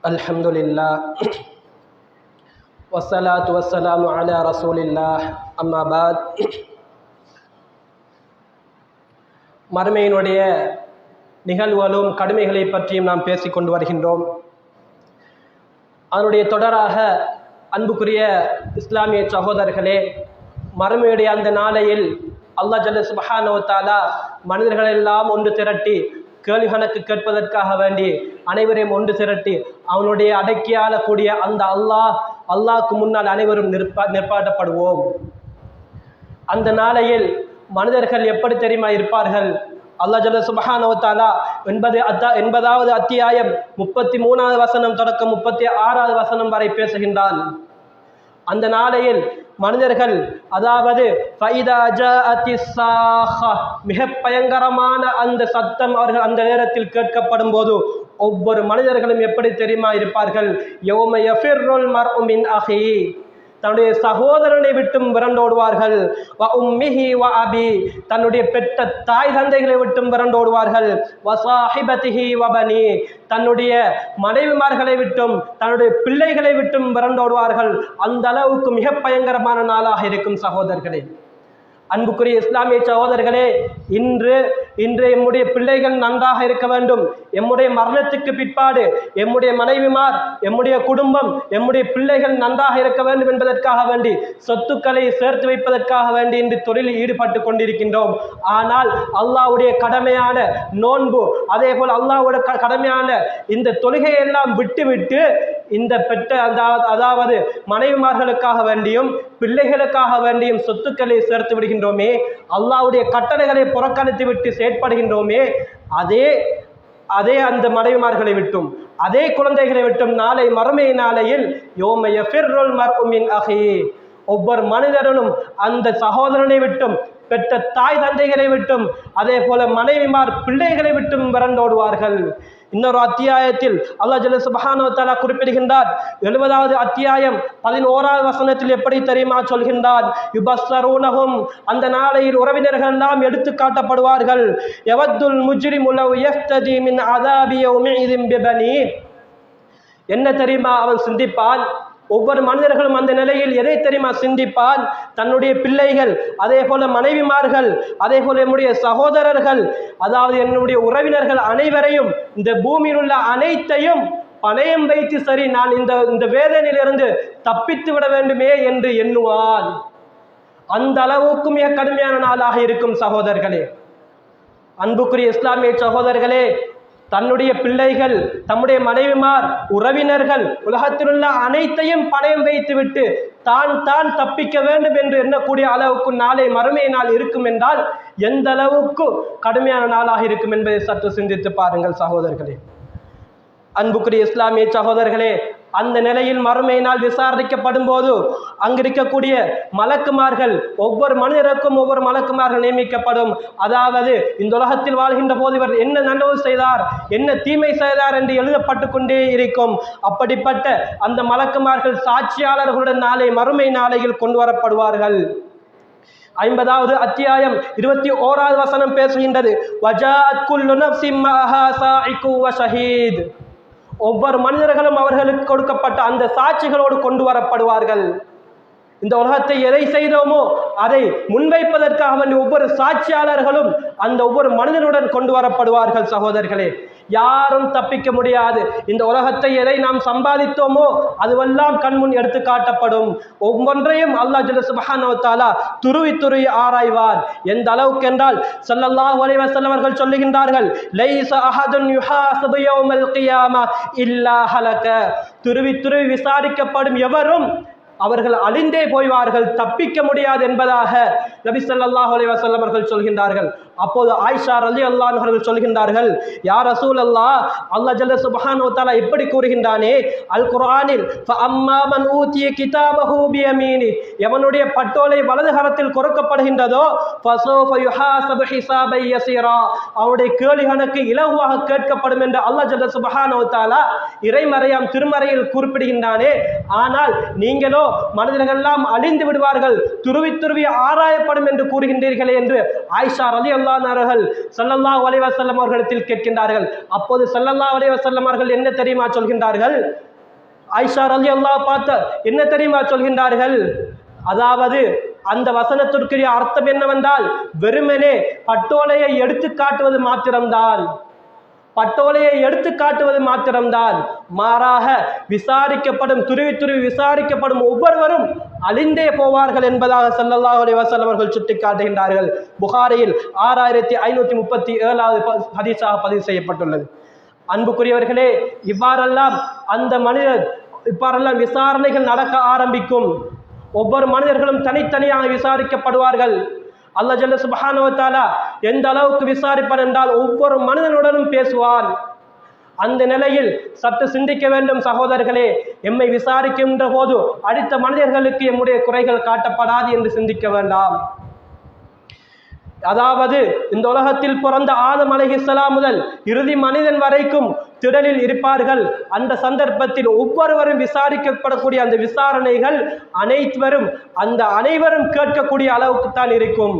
அல்ஹம்துலில்லாஹ் வஸ்ஸலாத்து வஸ்ஸலாமு அலா ரசூலில்லாஹ். அம்மா பாத். மறுமையினுடைய நிகழ்வுகளும் கடுமைகளை பற்றியும் நாம் பேசிக்கொண்டு வருகின்றோம். அதனுடைய தொடராக அன்புக்குரிய இஸ்லாமிய சகோதரர்களே, மறுமையுடைய அந்த நாளையில் அல்லாஹ் ஜல்ல சுப்ஹானஹு வ தஆலா மனிதர்கள் எல்லாம் ஒன்று திரட்டி கேள்வி கணக்கு கேட்பதற்காக வேண்டி அனைவரையும் ஒன்று திரட்டி அவனுடைய அடக்கியாளக்கூடிய அந்த அல்லாஹ்க்கு முன்னால் அனைவரும் நிற்பாட்டப்படுவோம். அந்த நாளையில் மனிதர்கள் எப்படி தெரியுமா இருப்பார்கள்? அல்லாஹ் ஜல்ல சுப்ஹானஹு வ தஆலா 80வது அத்தியாயம் 33வது வசனம் தொடக்கம் 36வது வசனம் வரை பேசுகின்றான். அந்த நாளையில் மனிதர்கள், அதாவது மிக பயங்கரமான அந்த சத்தம் அவர்கள் அந்த நேரத்தில் கேட்கப்படும் போது ஒவ்வொரு மனிதர்களும் எப்படி தெரியுமா இருப்பார்கள்? யௌம யஃபிர்ருல் மர்உ மின் அஹி, தன்னுடைய சகோதரனை விட்டும் விரண்டோடுவார்கள். வ உம்மிஹி வ அபி, தன்னுடைய பெற்ற தாய் தந்தைகளை விட்டும் விரண்டோடுவார்கள். வ ஸாஹிபதிஹி வ பனி, தன்னுடைய மனைவிமார்களை விட்டும் தன்னுடைய பிள்ளைகளை விட்டும் விரண்டோடுவார்கள். அந்த அளவுக்கு மிக பயங்கரமான நாளாக இருக்கும் சகோதரர்களே. அன்புக்குரிய இஸ்லாமிய சகோதரர்களே, இன்று எம்முடைய பிள்ளைகள் நன்றாக இருக்க வேண்டும். எம்முடைய மரணத்துக்கு பிற்பாடு எம்முடைய மனைவிமார், எம்முடைய குடும்பம், எம்முடைய பிள்ளைகள் நன்றாக இருக்க வேண்டும் என்பதற்காக வேண்டி சொத்துக்களை சேர்த்து வைப்பதற்காக வேண்டி இன்று தொழிலில் ஈடுபட்டு கொண்டிருக்கின்றோம். ஆனால் அல்லாஹ்வுடைய கடமையான நோன்பு, அதே போல் அல்லாஹ்வுடைய கடமையான இந்த தொழுகையெல்லாம் விட்டுவிட்டு இந்த பெற்ற அதாவது மனைவிமார்களுக்காக வேண்டியும் பிள்ளைகளுக்காக வேண்டியும் சொத்துக்களை சேர்த்து விடுகின்றோமே, அல்லாஹ்வுடைய கட்டளைகளை புறக்கணித்து விட்டு செயற்படுகின்றோமே, அதே அந்த மனைவிமார்களை விட்டும் அதே குழந்தைகளை விட்டும் நாளை மறுமை நாளையில் யௌம யஃபிர்ருல் மர்உ மின் அஹி, ஒவ்வொரு மனிதனும் அந்த சகோதரனை விட்டும் பெற்ற தாய் தந்தைகளை விட்டும் அதே போல மனைவிமார் பிள்ளைகளை விட்டும் விரண்டோடுவார்கள். இன்னொரு அத்தியாயத்தில் அல்லாஹ் ஜல்ல சுப்ஹானஹு வ தஆலா குறிப்பிடுகின்றார். 70வது அத்தியாயம் 11வது வசனத்தில் எப்படி தெரியுமா சொல்கின்றார்? யுபஸ்ஸரூனஹும், அந்த நாளையில் உறவினர்கள் எல்லாம் எடுத்து காட்டப்படுவார்கள். யவத்துல் முஜ்ரிமு லவ் யஃப்ததி மின் அஸாபி யௌமிஇதின் பிபனி, என்ன தெரியுமா அவன் சிந்திப்பான்? ஒவ்வொரு மனிதர்களும் அந்த நிலையில் எதை தெரியுமா சிந்திப்பான்? தன்னுடைய பிள்ளைகள், அதே போல மனைவிமார்கள், அதே போல என்னுடைய சகோதரர்கள், அதாவது என்னுடைய உறவினர்கள் அனைவரையும், இந்த பூமியில் உள்ள அனைத்தையும் பணயம் வைத்து சரி நான் இந்த வேதனையிலிருந்து தப்பித்து விட வேண்டுமே என்று எண்ணுவான். அந்த அளவுக்கு மிக கடுமையான நாளாக இருக்கும் சகோதரர்களே. அன்புக்குரிய இஸ்லாமிய சகோதரர்களே, தன்னுடைய பிள்ளைகள், தம்முடைய மனைவிமார், உறவினர்கள், உலகத்தில் உள்ள அனைத்தையும் பணயம் வைத்துவிட்டு தான் தப்பிக்க வேண்டும் என்று எண்ணக்கூடிய அளவுக்கு நாளை மறுமை நாள் இருக்கும் என்றால் எந்த அளவுக்கு கடுமையான நாளாக இருக்கும் என்பதை சற்று சிந்தித்து பாருங்கள் சகோதரர்களே. அன்புக்குரிய இஸ்லாமிய சகோதரர்களே, அந்த நிலையில் மறுமை நாள் விசாரிக்கப்படும் போது அங்கிருக்கக்கூடிய மலக்குமார்கள், ஒவ்வொரு மனிதருக்கும் ஒவ்வொரு மலக்குமார்கள் நியமிக்கப்படும். அதாவது இந்த உலகத்தில் வாழ்கின்ற போது இவர் என்ன நல்லது செய்தார், என்ன தீமை செய்தார் என்று எழுதப்பட்டு கொண்டே இருக்கும். அப்படிப்பட்ட அந்த மலக்குமார்கள் சாட்சியாளர்களுடன் நாளை மறுமை நாளையில் கொண்டு வரப்படுவார்கள். 50வது அத்தியாயம் 21வது வசனம் பேசுகின்றது. வஜாஅத் குல்லு நஃப்ஸின் மஅஹா ஸாயிகு வ ஷஹீத், ஒவ்வொரு மனிதர்களும் அவர்களுக்கு கொடுக்கப்பட்ட அந்த சாட்சிகளோடு கொண்டு வரப்படுவார்கள். இந்த உலகத்தை எதை செய்தோமோ அதை முன்வைப்பதற்காக ஒவ்வொரு சாட்சியாளர்களும் அந்த ஒவ்வொரு மனிதனுடன் கொண்டு வரப்படுவார்கள். சகோதரர்களே, யாரும் தப்பிக்க முடியாது. இந்த உலகத்தை எதை நாம் சம்பாதித்தோமோ அதுவெல்லாம் கண்முன் எடுத்து காட்டப்படும். ஒவ்வொன்றையும் அல்லாஹ் ஜல்ல சுப்ஹானஹு வ தஆலா துருவி ஆராய்வார். எந்த அளவுக்கு என்றால் ஸல்லல்லாஹு அலைஹி வஸல்லம் அவர்கள் சொல்லுகின்றார்கள், லைஸ அஹதுன் யுஹாஸபு யௌமல் கியாமா இல்லா ஹலக, துருவி விசாரிக்கப்படும் எவரும் அவர்கள் அழிந்தே போய்வார்கள், தப்பிக்க முடியாது என்பதாக நபி ஸல்லல்லாஹு அலைஹி வஸல்லம் அவர்கள் சொல்கின்றார்கள். அப்போது ஆயிஷா ரலியல்லாஹு அன்ஹா அவர்கள் சொல்கின்றார்கள், யா ரசூலல்லாஹ், அல்லாஹ் ஜல்ல சுப்ஹானஹு வ தஆலா எப்படி கூறுகின்றானே அல் குர்ஆனில், ஃபஅம்மா மன் ஊதிய கிதாபஹு பியமீனி, எவனுடைய பட்டோலை வலது கரத்தில் கொடுக்கப்படுகின்றதோ ஃபஸௌஃப யுஹாஸபு ஹிசாபை யஸீரா, அவனுடைய கேள்வி கணக்கு இலகுவாக கேட்கப்படும் என்று அல்லாஹ் ஜல்ல சுப்ஹானஹு வ தஆலா இறைமறையாம் திருமறையில் குறிப்பிடுகின்றானே. ஆனால் நீங்களோ மனிதர்கள் எல்லாம் அழிந்து விடுவார்கள், துருவி ஆராயப்படும் என்று கூறுகின்றீர்களே என்று ஆயிஷா ரலியல்லாஹு அன்ஹா அவர்கள் ஸல்லல்லாஹு அலைஹி வஸல்லம் அவர்களிடத்தில் கேட்கின்றார்கள். அப்போது ஸல்லல்லாஹு அலைஹி வஸல்லம் அவர்கள் என்ன தெரியுமா சொல்கின்றார்கள்? ஆயிஷா ரலியல்லாஹு பார்த்து என்ன தெரியுமா சொல்கின்றார்கள்? அதாவது அந்த வசனத்திற்குரிய அர்த்தம் என்னவென்றால் வெறுமனே பட்டோலையை எடுத்து காட்டுவது மாத்திரம்தான். பட்டோலையை எடுத்து காட்டுவது மாத்திரம்தான். மாறாக விசாரிக்கப்படும், துருவி விசாரிக்கப்படும் ஒவ்வொருவரும் அழிந்தே போவார்கள் என்பதாக ஸல்லல்லாஹு அலைஹி வஸல்லம் அவர்கள் சுட்டிக்காட்டுகின்றார்கள். புகாரியில் 6537வது ஹதீஸாக பதிவு செய்யப்பட்டுள்ளது. அன்புக்குரியவர்களே, இவ்வாறெல்லாம் விசாரணைகள் நடக்க ஆரம்பிக்கும். ஒவ்வொரு மனிதர்களும் தனித்தனியாக விசாரிக்கப்படுவார்கள். அல்லாஹ் ஜல்ல சுப்ஹானஹு வ தஆலா எந்த அளவுக்கு விசாரிப்பான் என்றால் ஒவ்வொரு மனிதனுடனும் பேசுவான். அந்த நிலையில் சற்று சிந்திக்க வேண்டும் சகோதரர்களே. எம்மை விசாரிக்கின்ற போது அடுத்த மனிதர்களுக்கு எம்முடைய குறைகள் காட்டப்படாது என்று சிந்திக்க வேண்டாம். அதாவது இந்த உலகத்தில் பிறந்த ஆதம் அலைஹிஸ்ஸலாம் முதல் இறுதி மனிதன் வரைக்கும் திடலில் இருப்பார்கள். அந்த சந்தர்ப்பத்தில் ஒவ்வொருவரும் விசாரிக்கப்படக்கூடிய அந்த விசாரணைகள் அனைவரும் கேட்கக்கூடிய அளவுக்கு தான் இருக்கும்.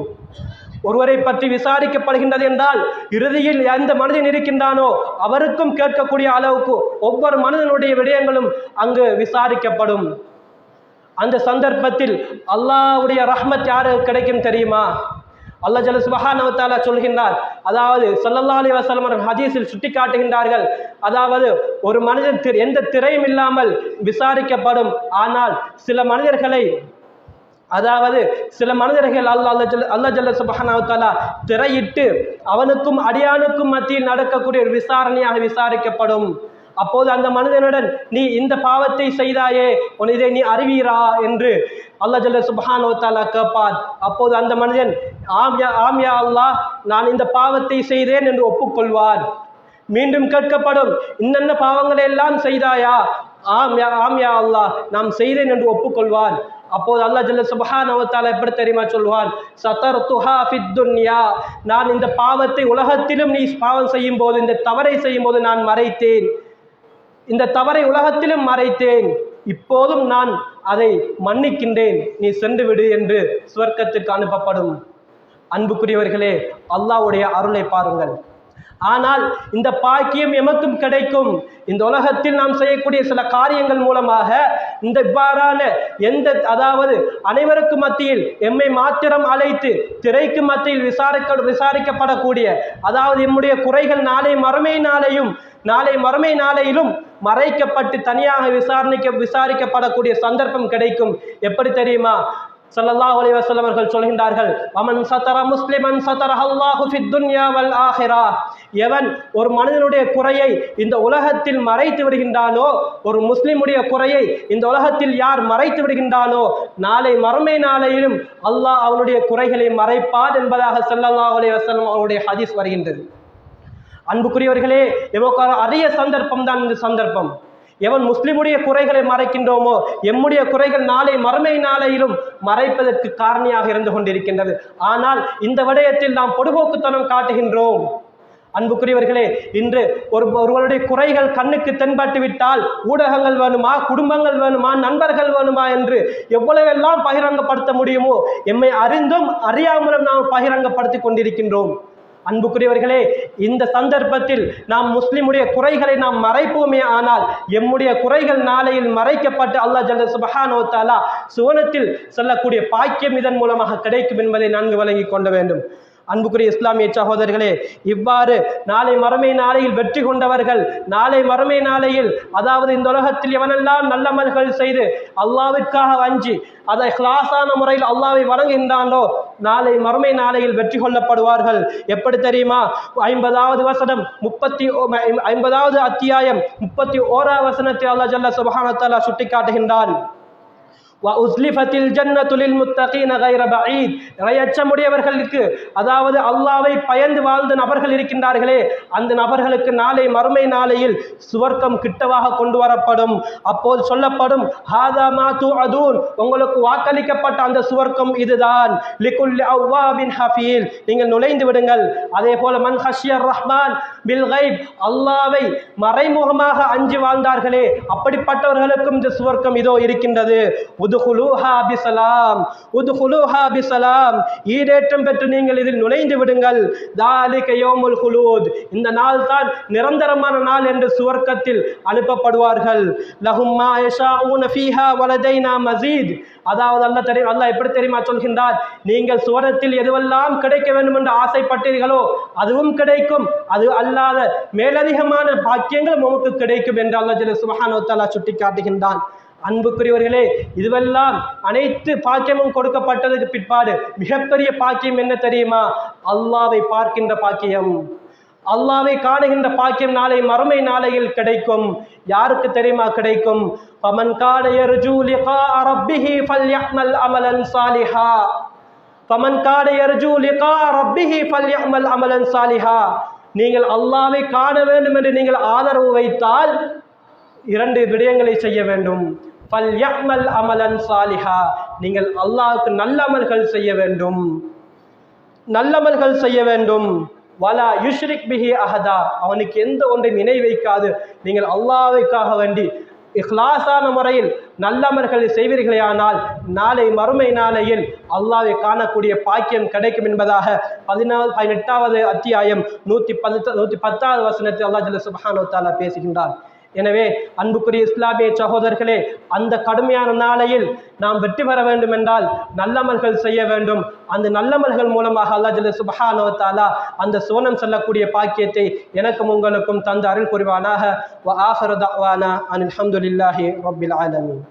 ஒருவரை பற்றி விசாரிக்கப்படுகின்றது என்றால் இறுதியில் எந்த மனிதன் இருக்கின்றானோ அவருக்கும் கேட்கக்கூடிய அளவுக்கு ஒவ்வொரு மனிதனுடைய விடயங்களும் அங்கு விசாரிக்கப்படும். அந்த சந்தர்ப்பத்தில் அல்லாஹ்வுடைய ரஹ்மத் யாருக்கு கிடைக்கும் தெரியுமா? அல்லாஹ் ஜல்ல சுப்ஹானஹு வ தஆலா சொல்கின்றார். அதாவது ஸல்லல்லாஹு அலைஹி வஸல்லம் அவர்கள் ஹதீஸில் சுட்டிக்காட்டுகின்றார்கள். அதாவது ஒரு மனிதன் எந்த திரையும் இல்லாமல் விசாரிக்கப்படும். ஆனால் சில மனிதர்கள் அல்லாஹ் ஜல்ல சுப்ஹானஹு வ தஆலா திரையிட்டு அவனுக்கும் அடியானுக்கும் மத்தியில் நடக்கக்கூடிய ஒரு விசாரணையாக விசாரிக்கப்படும். அப்போது அந்த மனிதனுடன் நீ இந்த பாவத்தை செய்தாயே, இதை நீ அறிவீரா என்று அல்லாஹ் ஜல்ல சுப்ஹானஹு வ தஆலா கேட்பார். அப்போது அந்த மனிதன் ஆம் யா அல்லாஹ், நான் இந்த பாவத்தை செய்தேன் என்று ஒப்புக்கொள்வார். மீண்டும் கேட்கப்படும், இன்னென்ன பாவங்களை எல்லாம் செய்தாயா? ஆம் யா அல்லாஹ், நாம் செய்தேன் என்று ஒப்புக்கொள்வான். அப்போது அல்லாஹ் ஜல்ல சுப்ஹானஹு வ தஆலா எப்படி தெரியுமா சொல்வான்? சதர்துஹா ஃபித் துன்யா, நான் இந்த பாவத்தை உலகத்திலும் நீ பாவம் செய்யும் போது, இந்த தவறை செய்யும் போது நான் மறைத்தேன். இந்த தவறை உலகத்திலும் மறைத்தேன், இப்போதும் நான் அதை மன்னிக்கின்றேன், நீ சென்று விடு என்று சுவர்க்கத்துக்கு அனுப்பப்படும். அன்புக்குரியவர்களே, அல்லாஹ்வுடைய அருளை பாருங்கள். ஆனால் இந்த பாக்கியம் எமக்கும் கிடைக்கும். இந்த உலகத்தில் நாம் செய்யக்கூடிய சில காரியங்கள் மூலமாக இந்த இவ்வாறான அனைவருக்கும் மத்தியில் எம்மை மாத்திரம் அழைத்து திரைக்கு மத்தியில் விசாரிக்கப்படக்கூடிய, அதாவது எம்முடைய குறைகள் நாளை மறுமை நாளையிலும் மறைக்கப்பட்டு தனியாக விசாரிக்கப்படக்கூடிய சந்தர்ப்பம் கிடைக்கும். எப்படி தெரியுமா? ஸல்லல்லாஹு அலைஹி வஸல்லம் அவர்கள் சொல்கின்றார்கள், வமன் சதர முஸ்லிமன் சதரஹல்லாஹு ஃபித் துன்யா வல் ஆஹிரா, எவன் ஒரு மனிதனுடைய குறையை இந்த உலகத்தில் மறைத்து விடுகின்றானோ, ஒரு முஸ்லிமுடைய குறையை இந்த உலகத்தில் யார் மறைத்து விடுகின்றானோ, நாளை மறுமை நாளையிலும் அல்லாஹ் அவனுடைய குறைகளை மறைப்பார் என்பதாக ஸல்லல்லாஹு அலைஹி வஸல்லம் அவருடைய ஹதீஸ் வருகின்றது. அன்புக்குரியவர்களே, எமக்கு அரிய சந்தர்ப்பம் தான் இந்த சந்தர்ப்பம். எவன் முஸ்லிமுடைய குறைகளை மறைக்கின்றோமோ, எம்முடைய குறைகள் நாளை மறுமை நாளையிலும் மறைப்பதற்கு காரணியாக இருந்து கொண்டிருக்கின்றது. ஆனால் இந்த விடயத்தில் நாம் பொடுபோக்குத்தனம் காட்டுகின்றோம். அன்புக்குரியவர்களே, இன்று ஒருவருடைய குறைகள் கண்ணுக்கு தென்பட்டு விட்டால் ஊடகங்கள் வேணுமா, குடும்பங்கள் வேணுமா, நண்பர்கள் வேணுமா என்று எவ்வளவெல்லாம் பகிரங்கப்படுத்த முடியுமோ எம்மை அறிந்தும் அறியாமலும் நாம் பகிரங்கப்படுத்தி கொண்டிருக்கின்றோம். அன்புக்குரியவர்களே, இந்த சந்தர்ப்பத்தில் நாம் முஸ்லிமுடைய குறைகளை நாம் மறைப்போமே, ஆனால் எம்முடைய குறைகள் நாளையில் மறைக்கப்பட்டு அல்லாஹ் ஜல்ல சுப்ஹானஹு வ தஆலா சுவனத்தில் செல்லக்கூடிய பாக்கியம் இதன் மூலமாக கிடைக்கும் என்பதை நன்கு விளங்கிக் கொள்ள வேண்டும். அன்புக்குரிய இஸ்லாமிய சகோதரர்களே, இவ்வாறு நாளை மறுமை நாளையில் வெற்றி கொண்டவர்கள், நாளை மறுமை நாளையில் அதாவது இந்த உலகத்தில் எவனெல்லாம் நல்லமல்கள் செய்து அல்லாஹ்விற்காக அஞ்சி அதை இக்லாஸான முறையில் அல்லாஹ்வை வணங்குகின்றானோ, நாளை மறுமை நாளையில் வெற்றி கொள்ளப்படுவார்கள். எப்படி தெரியுமா? 50வது அத்தியாயம் 31வது வசனத்தை அல்லாஹ் ஜல்ல சுப்ஹானஹு வ தஆலா சுட்டிக்காட்டுகின்றான். வஉஸ்லிஃபத்தில் ஜன்னத்து லில் முத்தகீன கைர பஈத், இறையச்சமுடையவர்களுக்கு, அதாவது அல்லாஹ்வை பயந்து வாழ்ந்த நபர்கள் இருக்கின்றார்களே, அந்த நபர்களுக்கு நாளை மறுமை நாளையில் சுவர்க்கம் கிட்டவாக கொண்டு வரப்படும். அப்போது சொல்லப்படும், ஹாதா மா துஅதூன், உங்களுக்கு வாக்களிக்கப்பட்ட அந்த சுவர்க்கம் இதுதான். லிகுல்லி அவ்வாபின் ஹஃபீல், நீங்கள் நுழைந்து விடுங்கள். அதே போல மன் ஹஷியர் ரஹ்மான் பில் கைப், அல்லாஹ்வை மறைமுகமாக அஞ்சி வாழ்ந்தார்களே, அப்படிப்பட்டவர்களுக்கும் இந்த சுவர்க்கம் இதோ இருக்கின்றது. ஈடேற்றம் பெற்று நீங்கள் இதில் நுழைந்து விடுங்கள். இந்த நாள் தான் நிரந்தரமான நாள் என்று சுவர்க்கத்தில் அனுப்பப்படுவார்கள். லஹும் மா யஷாஊன ஃபீஹா வலதைனா மஸீத், அதாவது அல்லாஹ் எப்படி தெரியுமா சொல்கின்றார்? நீங்கள் சுவர்க்கத்தில் எதுவெல்லாம் கிடைக்க வேண்டும் என்று ஆசைப்பட்டீர்களோ அதுவும் கிடைக்கும். அது அல்ல அல்லாத மேலதிகமான பாக்கியங்கள் நமக்கு கிடைக்கும் என்று அல்லாஹ் ஜல்ல சுப்ஹானஹு வ தஆலா சுட்டி காட்டுகின்றான். அன்புக்குரியவர்களே, இதுவெல்லாம் அனைத்து பாக்கியமும் கொடுக்கப்பட்டதுக்கு பிற்பாடு மிகப்பெரிய பாக்கியம் என்ன தெரியுமா? அல்லாஹ்வை பார்க்கின்ற பாக்கியம், அல்லாஹ்வை காணுகின்ற பாக்கியம் நாளை மறுமை நாளையில் கிடைக்கும். யாருக்கு தெரியுமா கிடைக்கும்? ஃபமன் கான யர்ஜூ லிகா ரப்பிஹி ஃபல்யஅமல் அமலன் சாலிஹா. ஃபமன் கான யர்ஜூ லிகா ரப்பிஹி ஃபல்யஅமல் அமலன் சாலிஹா. நீங்கள் அல்லாஹ்வை காண வேண்டும் என்று நீங்கள் ஆதரவு வைத்தால் 2 விடயங்களை செய்ய வேண்டும். ஃபல்யஅமல் அமலன் சாலிஹா, நீங்கள் அல்லாஹ்வுக்கு நல்லமல்கள் செய்ய வேண்டும், நல்லமல்கள் செய்ய வேண்டும். வலா யுஷ்ரிக் பிஹி அஹதா, அவனுக்கு எந்த ஒன்றையும் இணை வைக்காது நீங்கள் அல்லாஹ்வுக்காக வேண்டி இஹ்லாஸான முறையில் நல்லமல்களை செய்வீர்களே ஆனால் நாளை மறுமை நாளையில் அல்லாஹ்வை காணக்கூடிய பாக்கியம் கிடைக்கும் என்பதாக 18வது அத்தியாயம் 110வது வசனத்தில் அல்லாஹ் ஜல்ல சுப்ஹானஹு வ தஆலா பேசுகின்றார். எனவே அன்புக்குரிய இஸ்லாமிய சகோதரர்களே, அந்த கடுமையான நாளையில் நாம் வெற்றி பெற வேண்டும் என்றால் நல்லமல்கள் செய்ய வேண்டும். அந்த நல்லமல்கள் மூலமாக அல்லாஹ் ஜல்ல சுப்ஹானஹு வ தஆலா அந்த சுவனம் செல்லக்கூடிய பாக்கியத்தை எனக்கும் உங்களுக்கும் தந்து அருள் புரிவானாக. வ ஆகிரு தஅவானா அனில் ஹம்துலில்லாஹி ரப்பில் ஆலமீன்.